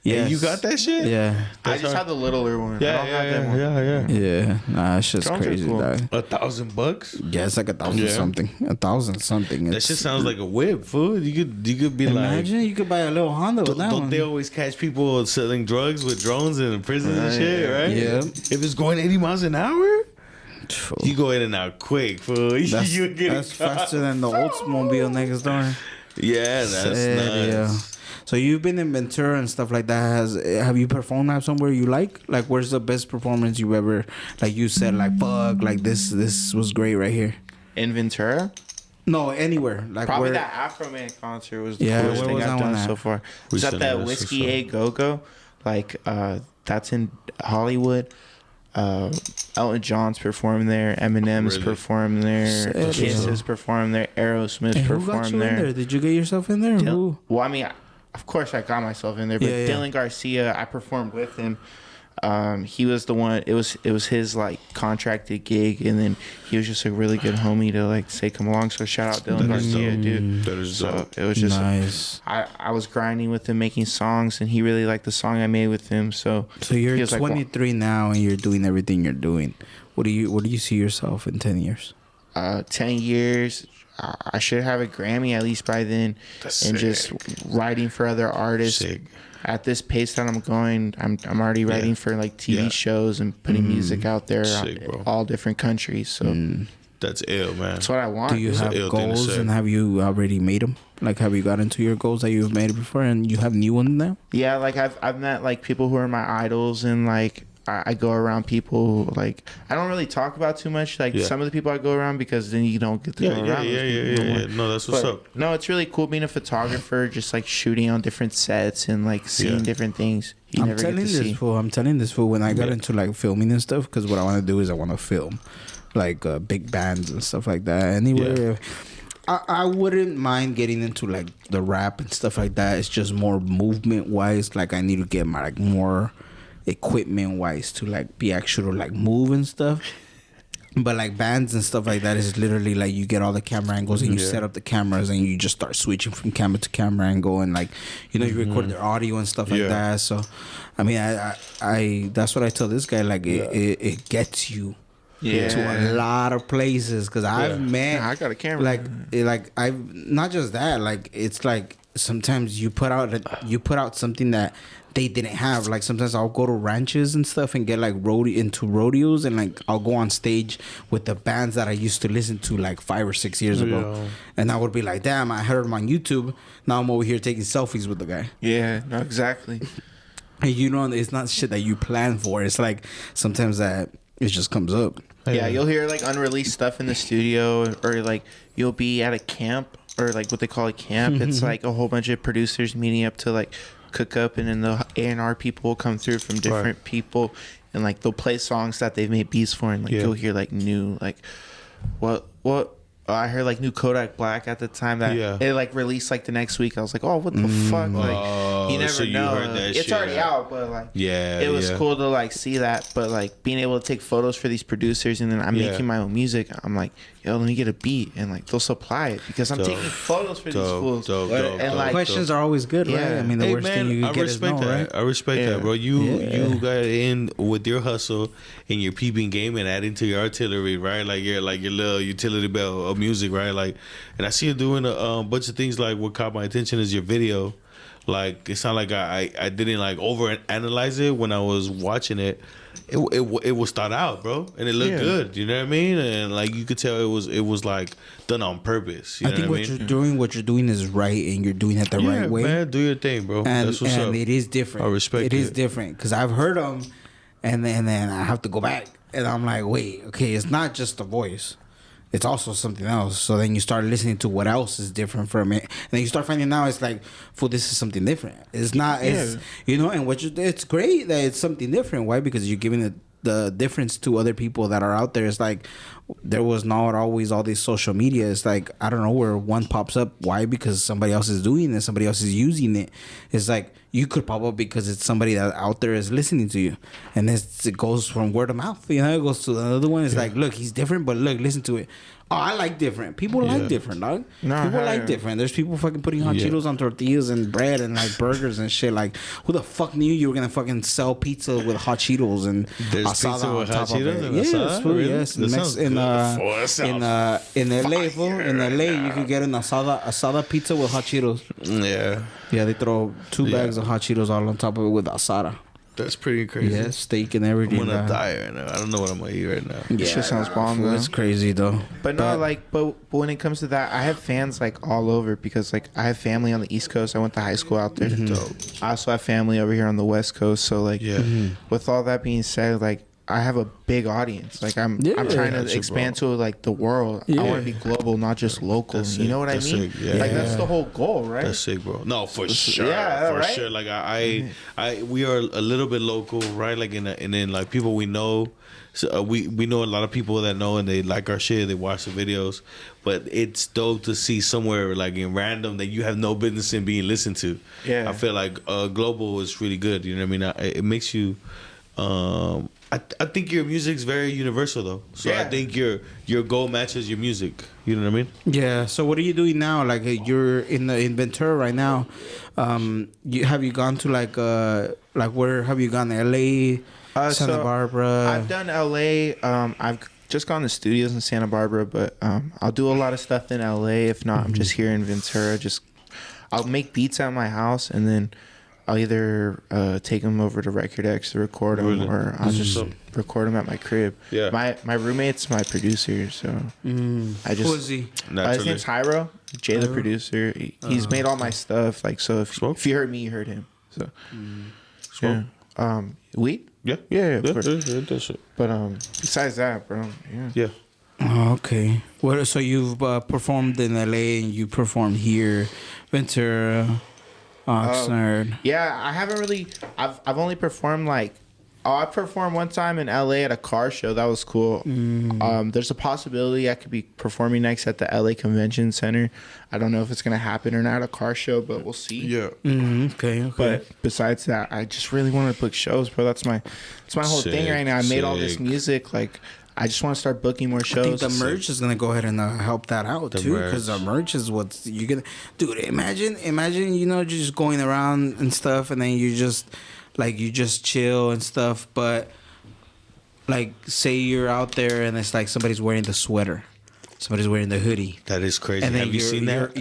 Yeah, you got that shit. Yeah, I just have the littler one. Yeah. Nah, it's just crazy, cool. dog. $1,000? Yeah, it's like 1,000 something. 1,000 something. That shit sounds like a whip, fool. You could be imagine you could buy a little Honda with that one. Don't they always catch people selling drugs with drones in prison and shit, right? Yeah. If it's going 80 miles an hour. You go in and out quick, fool. That's faster than the Oldsmobile next door. Yeah, that's nuts. Yeah. So you've been in Ventura and stuff like that. Have you performed at somewhere you like? Like, where's the best performance you ever? Like you said, like fuck, like this was great right here. In Ventura? No, anywhere. Like probably that Afro Man concert was the coolest thing I've done so far. Was that Whiskey A Go Go? Like that's in Hollywood. Elton John's performed there. Eminem's performed there. Kiss has performed there. Aerosmith performed there. Did you get yourself in there? Well, I mean, of course I got myself in there, but Dylan Garcia, I performed with him. He was the one. It was his like contracted gig, and then he was just a really good homie to like say come along. So shout out Dylan Garcia, dude. That is dope. It was just nice. I was grinding with him, making songs, and he really liked the song I made with him. So you're 23 now, and you're doing everything you're doing. What do you see yourself in 10 years? 10 years. I should have a Grammy at least by then. That's and sick. Just writing for other artists. Sick. At this pace that I'm going, I'm already writing for like TV shows and putting music out there. Sick, bro. All different countries. So that's ill, man. That's what I want. Do you have goals, and have you already made them? Like, have you got into your goals that you've made before, and you have new ones now? Yeah, like I've met like people who are my idols, and like I go around people, like I don't really talk about too much like some of the people I go around, because then you don't get to go around yeah. No, that's what's up. No, it's really cool being a photographer, just like shooting on different sets and like seeing different things you never get to see. I'm telling this fool when I got into like filming and stuff, because what I want to do is I want to film like big bands and stuff like that. Anywhere. I wouldn't mind getting into like the rap and stuff like that. It's just more movement wise. Like I need to get my like more equipment wise to like be actual like move and stuff. But like bands and stuff like that is literally like you get all the camera angles and you set up the cameras and you just start switching from camera to camera angle, and like you record their audio and stuff like that. So I mean I that's what I tell this guy, like it gets you to a lot of places, because I've met I got a camera like I've not just that, like it's like sometimes you put out something that they didn't have. Like sometimes I'll go to ranches and stuff and get like into rodeos, and like I'll go on stage with the bands that I used to listen to like 5 or 6 years ago, and I would be like, damn, I heard him on YouTube. Now I'm over here taking selfies with the guy. Yeah, no, exactly. And you know, it's not shit that you plan for. It's like sometimes that it just comes up. Yeah, you'll hear like unreleased stuff in the studio, or like you'll be at a camp, or like what they call a camp. It's like a whole bunch of producers meeting up to like cook up, and then the A&R people will come through from different people, and like they'll play songs that they've made beats for, and like you'll hear like new like what I heard like new Kodak Black at the time that it like released like the next week. I was like, oh, what the fuck? Like you never know. You heard that it's already out, but like it was cool to like see that. But like being able to take photos for these producers, and then I'm making my own music. I'm like, yo, let me get a beat, and like they'll supply it because I'm taking photos for these fools. And like questions are always good, right? I mean, the worst thing you can get is no, right? I respect that, bro. You got in with your hustle and your peeping game and adding to your artillery, right? Like your little utility belt of music, right? Like, and I see you doing a bunch of things. Like what caught my attention is your video. Like it's not like I didn't like over analyze it when I was watching it. It was thought out, bro, and it looked good. You know what I mean? And like you could tell it was like done on purpose. You know I think what you're doing is right, and you're doing it the right way. Man, do your thing, bro. And, that's what's up. It is different. I respect it. It is different because I've heard them, and then I have to go back, and I'm like, wait, okay, it's not just the voice. It's also something else. So then you start listening to what else is different from it, and then you start finding out it's like, "Fool, this is something different." It's not, it's, you know, and it's great that it's something different. Why? Because you're giving it the difference to other people that are out there. It's like there was not always all this social media. It's like I don't know where one pops up. Why? Because somebody else is doing it. Somebody else is using it. It's like you could pop up because it's somebody that out there is listening to you, and it goes from word of mouth. You know, it goes to another one. It's like, look, he's different, but look, listen to it. Oh, I like different. People like different, dog. People like different. There's people fucking putting hot Cheetos on tortillas and bread and like burgers and shit. Like, who the fuck knew you were gonna fucking sell pizza with hot Cheetos and asada on top of it? Yes, food, yes. In LA, fool. In LA, you could get an asada pizza with hot Cheetos. Yeah, they throw 2 bags of hot Cheetos all on top of it with asada. That's pretty crazy. Yeah, steak and everything. I'm gonna die right now. I don't know what I'm gonna eat right now. Yeah, shit sounds bomb. It's crazy though. But no, like, but when it comes to that, I have fans like all over because like I have family on the East Coast. I went to high school out there. Mm-hmm. I also have family over here on the West Coast. So like, with all that being said, like I have a big audience. Like I'm trying to expand to like the world. I want to be global, not just local. You know what I mean? Like that's the whole goal, right? That's sick, bro. No, for sure. Yeah, for sure. Like we are a little bit local, right? Like and then like people we know. So we know a lot of people that know and they like our shit. They watch the videos, but it's dope to see somewhere like in random that you have no business in being listened to. Yeah, I feel like global is really good. You know what I mean? It makes you. I think your music's very universal though. So I think your goal matches your music. You know what I mean? Yeah. So what are you doing now? Like you're in Ventura right now. Have you gone to like where have you gone? LA, Santa Barbara. I've done LA. I've just gone to studios in Santa Barbara, but I'll do a lot of stuff in LA. If not, I'm just here in Ventura. I'll make beats at my house and then I'll either take them over to Record X to record them, or I'll just record them at my crib. Yeah. My roommate's my producer, so I just. Who is he? His name's Hyro. Jay, the producer. He's made all my stuff. Like so, if you heard me, you heard him. So. Yeah. Weed. Yeah. Of course. Yeah. But besides that, bro. Yeah. Oh, okay. Well, so you've performed in LA and you performed here, Ventura. Oxnard. Yeah, I haven't really. I've only performed like. I performed one time in LA at a car show. That was cool. There's a possibility I could be performing next at the LA Convention Center. I don't know if it's gonna happen or not at a car show, but we'll see. Yeah. Okay. But besides that, I just really want to book shows, bro. That's my whole thing right now. I made all this music, like. I just want to start booking more shows. I think the merch is gonna go ahead and help that out too, because the merch is what you're gonna. Dude, imagine, you know, just going around and stuff, and then you just chill and stuff. But like, say you're out there and it's like somebody's wearing the sweater, somebody's wearing the hoodie. That is crazy. And then have you seen that?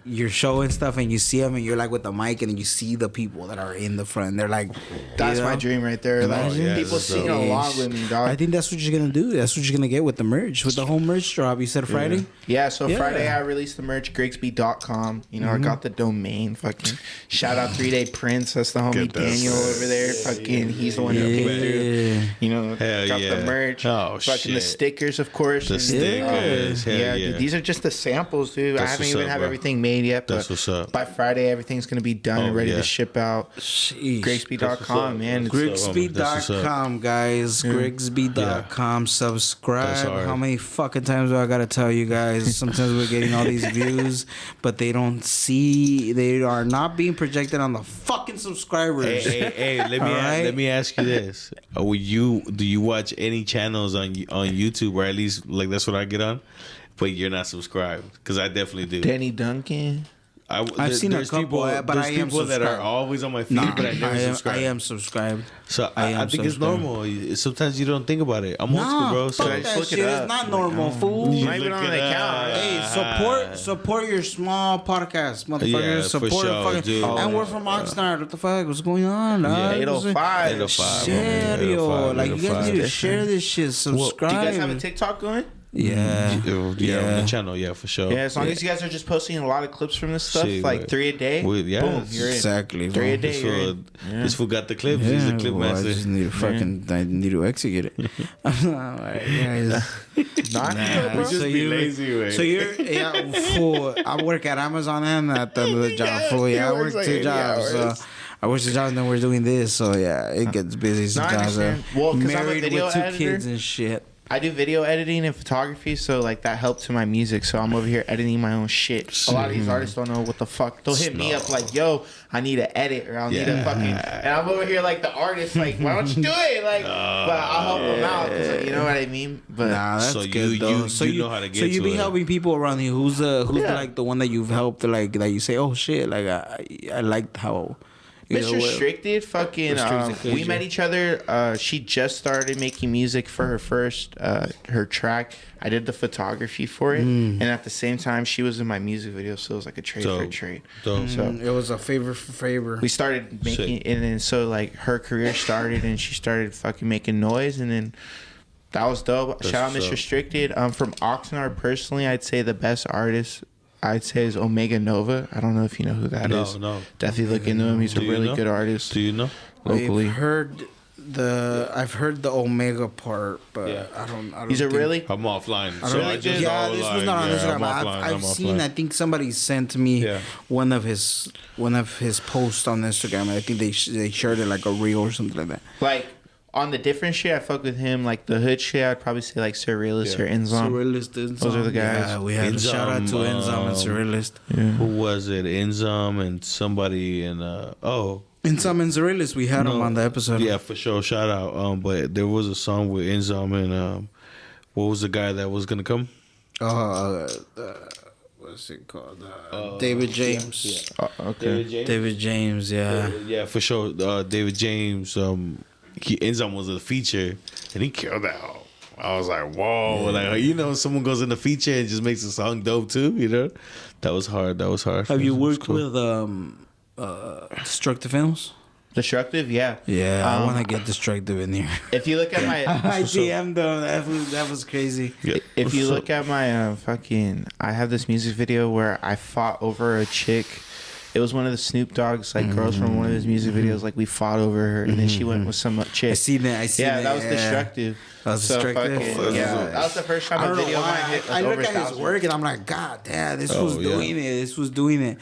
You're showing stuff and you see them and you're like with the mic and you see the people that are in the front. They're like, that's my dream right there. Like people singing along with me, dog. I think that's what you're gonna do. That's what you're gonna get with the merch, with the whole merch drop. You said Friday. Yeah. So Friday I released the merch, grigsby.com. You know, I got the domain. Fucking shout out 3 Day Prince. That's the homie Daniel over there. Fucking he's the one who came through. You know, got the merch. Oh fucking the stickers, of course. The stickers. Dude, these are just the samples, dude. I haven't even have everything made yet, but what's up. By Friday everything's gonna be done and ready to ship out. Grigsby.com, man. Grigsby.com, guys. Grigsby.com. Subscribe. How many fucking times do I gotta tell you guys? Sometimes we're getting all these views, but they don't see. They are not being projected on the fucking subscribers. Hey, let me ask you this: do you watch any channels on YouTube, or at least like that's what I get on, but you're not subscribed? Because I definitely do. Danny Duncan. I've seen a couple, but I am people subscribed. that are always on my feed, but I never subscribe. I am subscribed. So I think it's normal. Sometimes you don't think about it. I'm old school, bro. So fuck that shit. It's not normal, fool. You might be on the account. Hey, support your small podcast, motherfuckers. Yeah, support for sure, fucking. dude. And we're from Oxnard. What the fuck? What's going on? 805. Serio. Like, you guys need to share this shit. Subscribe. Do you guys have a TikTok going? Yeah, on the channel, for sure. Yeah, as long as you guys are just posting a lot of clips from this stuff, like 3 a day. Boom, you're in. Exactly. 3 a day. This fool got the clips. He's a clip master. I just need to I need to execute it. So you're fool. I work at Amazon and at the job. Fool. Yeah, I work 2 jobs. I work 2 jobs and then we're doing this. So yeah, it gets busy sometimes. Well, because I'm a married video with 2 editor. kids and shit. I do video editing and photography, so like that helped to my music. So I'm over here editing my own shit. A lot of these artists don't know what the fuck. They'll hit me up like, "Yo, I need to edit, or I'll need a fucking." And I'm over here like the artist, like, "Why don't you do it?" Like, but I'll help them out. Like, you know what I mean? But that's good though. So you know how to get. So you be helping people around here. Who's like the one that you've helped? Like that you say, "Oh shit!" Like I liked how. Mr. Restricted, fucking, we met each other. She just started making music for her first, her track. I did the photography for it, and at the same time, she was in my music video, so it was like a trade for a trade. So it was a favor for favor. We started making, and then so like her career started, and she started fucking making noise, and then that was dope. Shout out Mr. Restricted. From Oxnard, personally, I'd say the best artist is Omega Nova. I don't know if you know who that is. No. Definitely look into him. He's a really good artist. Do you know? Locally. I've heard the Omega part, but I don't. He's a really. I'm offline. This was not on Instagram. I've seen. I think somebody sent me one of his posts on Instagram. I think they shared it like a reel or something like that. Like. On the different shit, I fuck with him. Like the hood shit, I'd probably say like Surrealist or Inzom. Surrealist, those are the guys. Yeah, we had a shout out to Inzom and Surrealist. Who was it? Inzom and somebody in Inzom and Surrealist. We had them on the episode. Yeah, for sure. Shout out. But there was a song with Inzom and what was the guy that was gonna come? What's it called? David James. Okay. David James. Yeah. Yeah, for sure. David James. Inzom was a feature, and he killed out. I was like, whoa, like someone goes in the feature and just makes the song dope too. That was hard. Have you worked with Destructive Films? Destructive, yeah. I want to get Destructive in here. If you look at my, I DM'd them. That was crazy. Yeah. If you look at my I have this music video where I fought over a chick. It was one of the Snoop Dogg's girls from one of his music videos. Like we fought over her, and then she went with some chick. I seen that. Yeah, that was Destructive. That was Destructive. That was the first time a video hit. I look at his work and I'm like, God damn, this was doing it.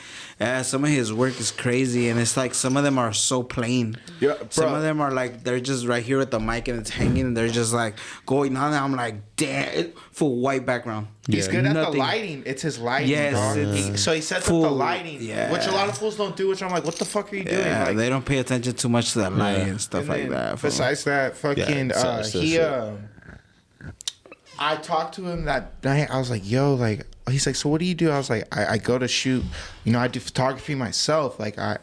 Some of his work is crazy, and it's like some of them are so plain. Yeah, some of them are like they're just right here with the mic and it's hanging, and they're just like going on. And I'm like, damn, full white background. He's good at the lighting. It's his lighting. Yes, so he sets up the lighting, which a lot of fools don't do. Which I'm like, what the fuck are you doing? Like, they don't pay attention too much to that light and stuff like that. Besides that, fucking I talked to him that night. I was like, yo, like, he's like, so what do you do? I was like, I go to shoot. I do photography myself. Like, I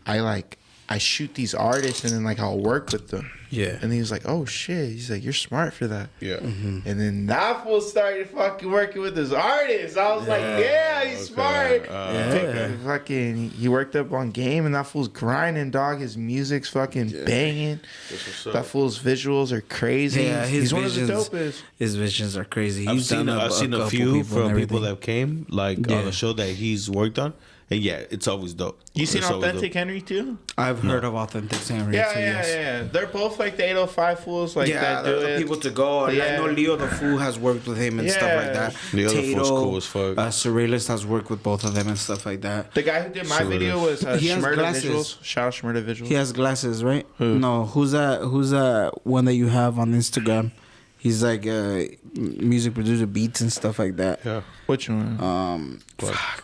like I shoot these artists and then like I'll work with them. Yeah. And he was like, oh shit. He's like, you're smart for that. Yeah. And then that fool started fucking working with his artists. I was like, yeah, he's smart. Fucking, he worked up on game and that fool's grinding, dog. His music's fucking banging. That fool's visuals are crazy. Yeah, he's one of the dopest. His visions are crazy. I've seen a few from people that came like on the show that he's worked on. And yeah, it's always dope. You seen Authentic Henry too? I've heard of Authentic Henry. Yeah. They're both like the 805 fools, like that do the it. people to go. And I know Leo the Fool has worked with him and stuff like that. Leo the Fool's cool as fuck. Surrealist has worked with both of them and stuff like that. The guy who did my video was Shmurda Visuals. Shout out Shmurda Visuals. He has glasses, right? Who? No, who's that one that you have on Instagram? He's like a music producer, beats and stuff like that. Yeah. Which one?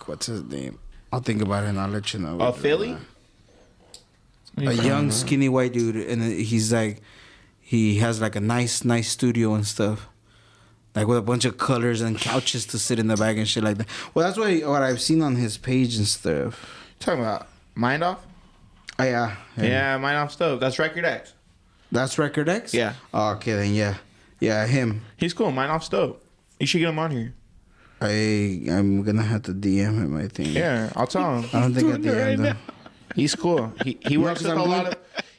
What's his name? I'll think about it and I'll let you know. Oh, Philly? A young, skinny white dude, and he's like, he has like a nice studio and stuff, like with a bunch of colors and couches to sit in the back and shit like that. Well, that's what I've seen on his page and stuff. Talking about Mind Off? Oh yeah. Yeah, Mind Off Stove. That's Record X. That's Record X? Yeah. Oh, okay then, yeah, him. He's cool. Mind Off Stove. You should get him on here. I'm gonna have to DM him, I think. Yeah, I'll tell him. I don't think I DM'd him. He's cool. He works with a lot of.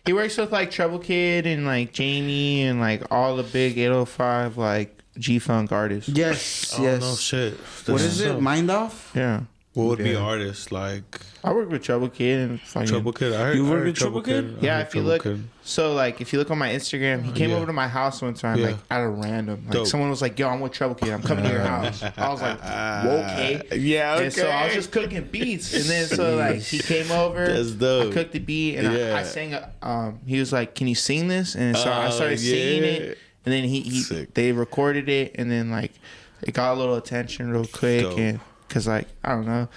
He works with like Treble Kid and like Jamie and like all the big 805 like G-Funk artists. Yes. Oh no shit. What is it? Mind Off? Yeah. What would be artists like? I work with Treble Kid and fucking Treble Kid. I heard you work with Treble Kid? Yeah, if you look, so like if you look on my Instagram, he came over to my house one time, like out of random. Like someone was like, "Yo, I'm with Treble Kid. I'm coming to your house." I was like, "Okay." Yeah, okay. And so I was just cooking beats, and then so like he came over. That's dope. I cooked the beat, and I sang. He was like, "Can you sing this?" And so I started singing it, and then they recorded it, and then like it got a little attention real quick, and because like I don't know.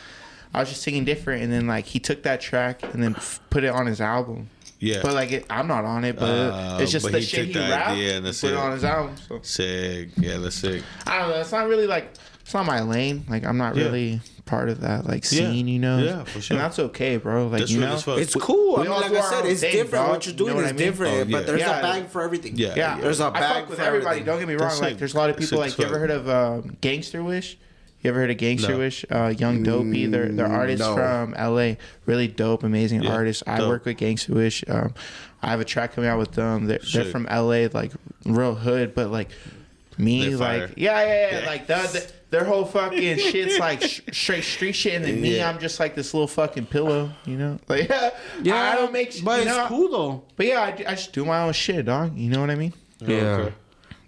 I was just singing different, and then like he took that track and then put it on his album. Yeah, but like I'm not on it, but it's just the shit he rapped. Yeah, and put it on his album. So. Sick, yeah, that's sick. I don't know. It's not really like it's not my lane. Like I'm not really part of that like scene, you know. Yeah, for sure. And that's okay, bro. Like you know, it's cool. I mean, like I said, it's different. What you're doing is different, but there's a bag for everything. Yeah, there's a bag I fuck with everybody. Don't get me wrong. Like there's a lot of people. Like you ever heard of Gangster Wish? You ever heard of Gangster Wish? Young Dopey. They're artists from LA. Really dope, amazing artists. I work with Gangster Wish. I have a track coming out with them. They're from LA, like real hood, but like me, like like their whole fucking shit's like straight street shit, and then me, I'm just like this little fucking pillow, you know? Like I don't make, but it's cool though. But yeah, I just do my own shit, dog. You know what I mean? Yeah. Okay.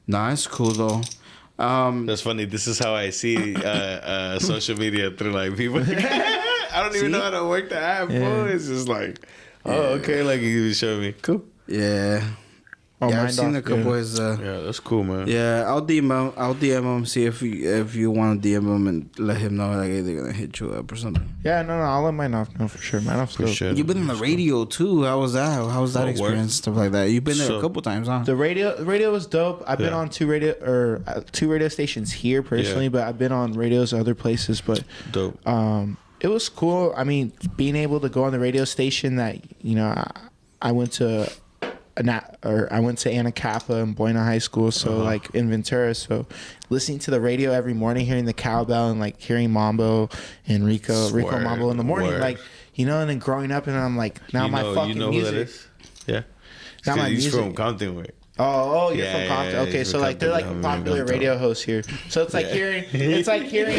Nah, it's cool though. That's funny. This is how I see social media through like people. I don't even know how to work the app. It's just like, okay, like you show me. Cool. Yeah. Oh, I've seen a couple boys. Yeah, that's cool, man. Yeah, I'll DM him. See if you want to DM him and let him know like they're gonna hit you up or something. Yeah, no, I'll let Mind Off know for sure. Mind Off for sure. You've been on the radio too. How was that? How was that experience? Stuff like that. You've been there a couple times, huh? The radio was dope. I've been on two radio stations here personally, but I've been on radios other places. But dope. It was cool. I mean, being able to go on the radio station that I went to. I went to Anacapa and Buena High School, so like in Ventura. So listening to the radio every morning, hearing the cowbell and like hearing Mambo and Rico Mambo in the morning, like and then growing up and I'm like now my fucking music. Who that is? Yeah, now my music. He's from Compton, right? Oh, you're from Compton. Okay, so like they're like popular radio hosts here. So it's like hearing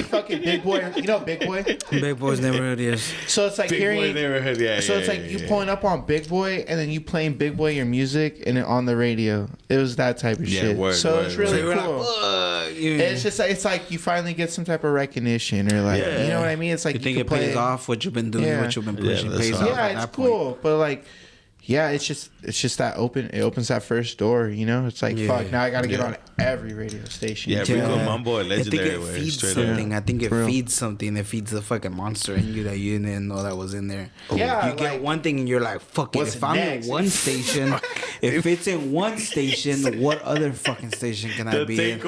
fucking Big Boy. You know Big Boy? Big Boy's neighborhood, yes. So it's like Big hearing Boy neighborhood, So it's like you pulling up on Big Boy and then you playing Big Boy your music and on the radio. It was that type of shit. So it's really cool. It's just like, it's like you finally get some type of recognition or like you know what I mean? It's like you think it pays off what you've been doing, what you've been pushing pays off. Yeah, it's cool, but like. Yeah, it's just that it opens that first door, It's like fuck, now I gotta get on every radio station. Yeah, Rico Mambo, legendary. I think it feeds something. I think it feeds something. It feeds the fucking monster in you that you didn't know that was in there. Yeah, you get one thing and you're like, fuck it. If I'm in one station, if it's in one station, what other fucking station can I be in?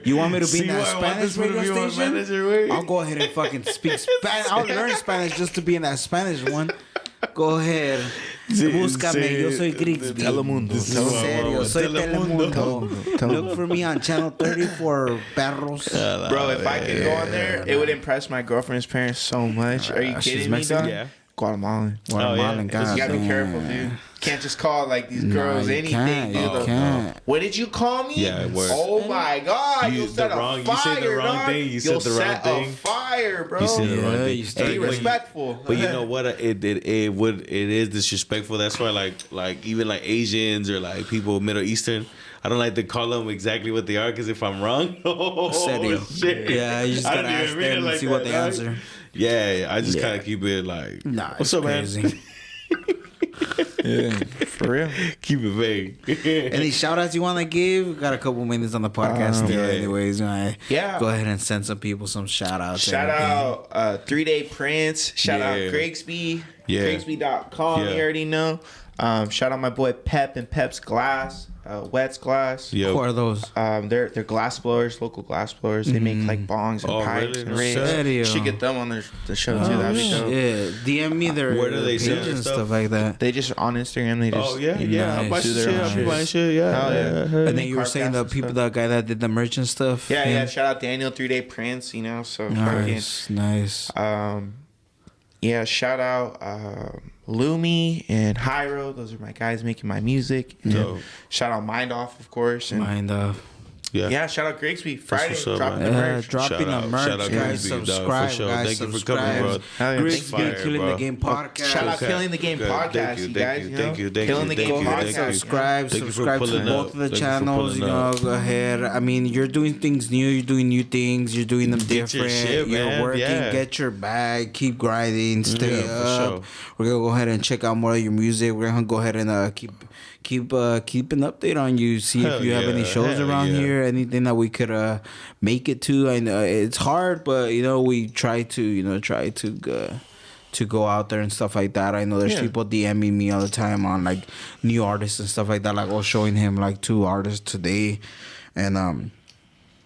You want me to be in that Spanish radio station? I'll go ahead and fucking speak Spanish. I'll learn Spanish just to be in that Spanish one. Go ahead. Búscame, yo soy Grigs. Telemundo. En serio, soy Telemundo. Look for me on channel 34, perros. Bro, if I could go on there, it would impress my girlfriend's parents so much. Are you kidding me, dog? Yeah. Guatemalan. Guatemalan, God. You gotta be careful, dude. Can't just call like these girls anything, dude. You can't. What did you call me? Yeah, it works. Oh my God! You set a fire, you said the wrong thing. You said the wrong thing. Fire, bro. You said the wrong thing. Be respectful. But you know what? It is disrespectful. That's why like even like Asians or like people Middle Eastern, I don't like to call them exactly what they are because if I'm wrong, shit. Yeah, you just gotta ask them and see what they answer. Yeah, I just kind of keep it like, what's up, crazy. man? Yeah, for real. Keep it vague. Any shout outs you want to give? We got a couple minutes on the podcast still, anyways. Yeah. Go ahead and send some people some shout outs. Shout out 3 Day Prince. Shout out Grigsby. Yeah. Grigsby.com. You already know. Shout out my boy Pep and Pep's Glass. Wet's Glass. Yep. Who are those? They're glass blowers, local glass blowers. They make like bongs and pipes and rigs. You should get them on the show too. That'd be dope. Yeah, DM me their where do they pages and stuff like that. They just on Instagram. They just I'm buying shit. Yeah. And then you were saying the people, the guy that did the merch and stuff. Yeah. Shout out Daniel 3 Day Prince. You know, so nice. Yeah, shout out Lumi and Hyro. Those are my guys making my music. And shout out Mind Off, of course. And Mind Off. Yeah, shout out Grigsby. Friday, dropping the merch. Dropping the merch. Shout out guys, subscribe, for sure. guys. Thank you for coming, bro. Grigsby, Killing the Game podcast. Shout out Killing the Game podcast, you guys. Thank you. Killing the Game podcast. Subscribe to both of the channels. You know, go ahead. I mean, you're doing things new. You're doing new things. You're doing them different. You're working. Get your bag. Keep grinding. Stay up. We're gonna go ahead and check out more of your music. We're gonna go ahead and keep an update on you. See if you have any shows around here, anything that we could make it to. I know it's hard, but you know we try to go out there and stuff like that. I know there's people DMing me all the time on like new artists and stuff like that. Like I was showing him like 2 artists today, and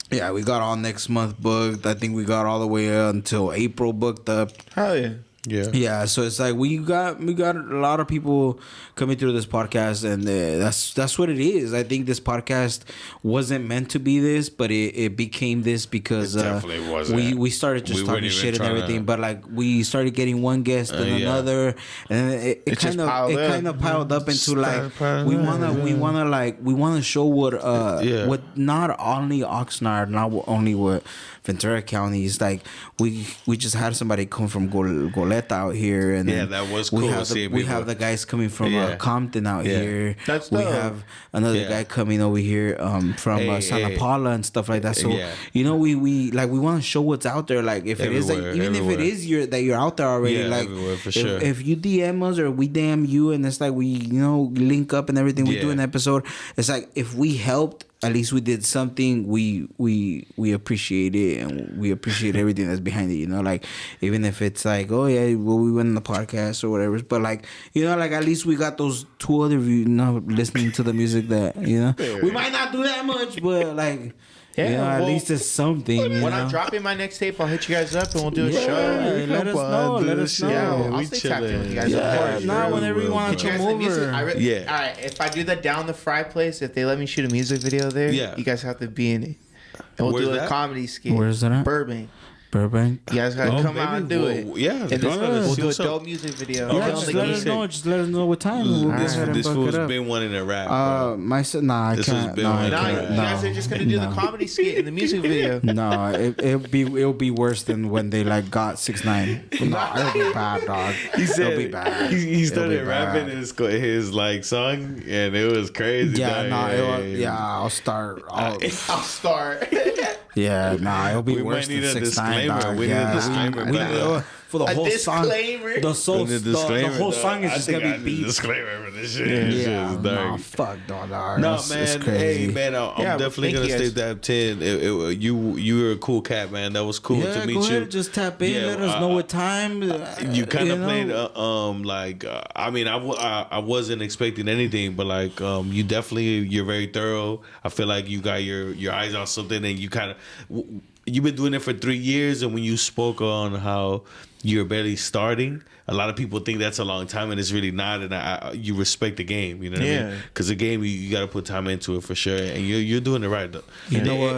we got all next month booked. I think we got all the way until April booked up. Hell yeah. Yeah, so it's like we got a lot of people coming through this podcast, and that's what it is. I think this podcast wasn't meant to be this, but it became this because it definitely wasn't. We started just talking shit and everything, but like we started getting one guest and another, and it kind of piled up into like we wanna show what not only Oxnard, not only what Ventura County is like. We just had somebody come from Goleta out here, and that was cool. We have the guys coming from Compton out here. That's dope. We have another guy coming over here from Santa Paula and stuff like that. So you know, we want to show what's out there. Like if it is like, even if it is you're out there already. Like for sure. If you DM us or we DM you, and it's like we link up and everything. We do an episode. It's like if we helped. At least we did something. We appreciate it, and we appreciate everything that's behind it. You know, like even if it's like, oh yeah, well we went on the podcast or whatever. But like, you know, like at least we got those 2 other listening to the music that we might not do that much, but like. At least it's something. When I'm dropping my next tape, I'll hit you guys up and we'll do a show. Let us know. Yeah, I'll stay tapped in with you guys. Whenever you want to come over. All right, if I do the Down the Fry place, if they let me shoot a music video there, you guys have to be in it. And we'll do a comedy skit. Where is that at? Burbank. You guys gotta come out and do it. Yeah, and we'll do a dope music video. Just let us know. Just let us know what time. This fool's been wanting to rap. I can't. You guys are just gonna do the comedy skit in the music video. No, it'll be worse than when they like got 6ix9ine. No, it'll be bad, dog. He said it'll be bad. He started rapping his like song, and it was crazy. I'll start. Yeah, it'll be worse than 6ix9ine. We need a disclaimer. For the whole song, the whole song is just gonna be beat. Disclaimer for this shit. Nah, fuck, dog. No, man. Hey, man, I'm definitely gonna stay tapped in. You were a cool cat, man. That was cool to meet you. Go ahead, just tap in. Let us know what time. You kind of played I mean, I wasn't expecting anything, but like you're very thorough. I feel like you got your eyes on something, and you kind of. you've been doing it for 3 years, and when you spoke on how you're barely starting, a lot of people think that's a long time, and it's really not. And you respect the game, you know what I mean? Because the game, you got to put time into it for sure, and you're doing it right though. You know what?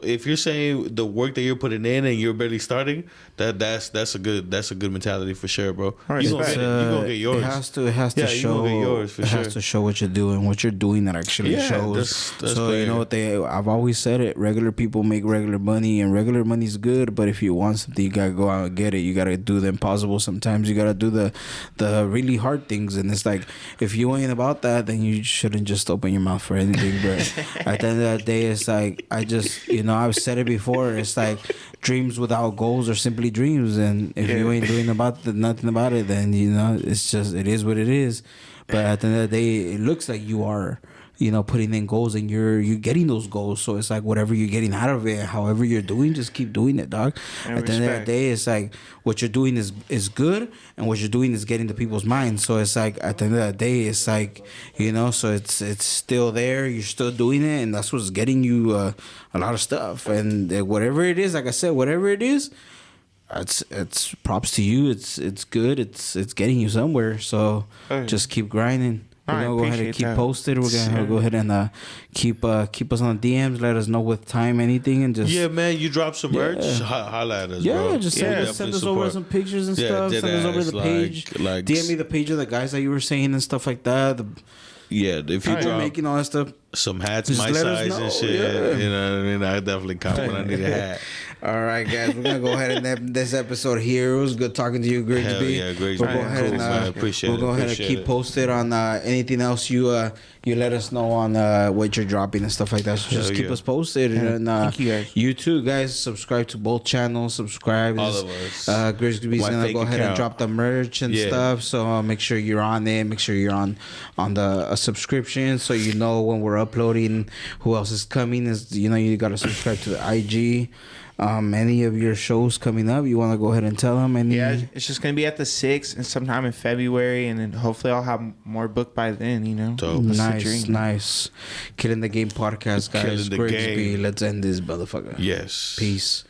If you're saying the work that you're putting in and you're barely starting, that's a good mentality for sure, bro. Right, you gonna get yours. It has to show. Yours for sure. Has to show what you're doing. What you're doing that actually shows. That's so great. You know what I've always said it. Regular people make regular money, and regular money's good. But if you want something, you gotta go out and get it. You gotta do the impossible. Sometimes you gotta do the really hard things, and it's like if you ain't about that, then you shouldn't just open your mouth for anything. But at the end of the day, it's like I've said it before. It's like dreams without goals are simply dreams, and if you ain't doing nothing about it, then it's just it is what it is. But at the end of the day, it looks like you are putting in goals, and you're getting those goals. So it's like whatever you're getting out of it, however you're doing, just keep doing it, dog. At the end of the day, it's like what you're doing is good, and what you're doing is getting to people's minds. So it's like at the end of the day, it's like so it's still there. You're still doing it, and that's what's getting you a lot of stuff. And whatever it is, like I said, whatever it is, it's props to you. It's good. It's getting you somewhere. So just keep grinding. We're gonna go ahead and keep posted. We're gonna go ahead and keep us on DMs. Let us know with time, anything, and just man. You drop some merch. Holla at us, bro. Just send us over some pictures and stuff. Send us over the page. DM me the page of the guys that you were saying and stuff like that. If you drop making all that stuff, some hats my size and shit, you know what I mean. I definitely come when I need a hat. All right, guys, we're gonna go ahead and end this episode here. It was good talking to you, Grigs. Hell yeah, Grigs. We'll go ahead and appreciate we'll go ahead and keep posted on anything else you let us know on what you're dropping and stuff like that. So just keep us posted. And thank you guys. You too, guys. Subscribe to both channels. Subscribe. All of us. Grigsby's gonna go ahead and drop the merch and stuff. So make sure you're on it. Make sure you're on the subscription, so you know when we're uploading. Who else is coming? You gotta subscribe to the IG. Any of your shows coming up, you want to go ahead and tell them? It's just going to be at the 6th and sometime in February, and then hopefully I'll have more booked by then, Dope. Nice. Killing the Game podcast, guys. Killing the game. Let's end this motherfucker. Yes. Peace.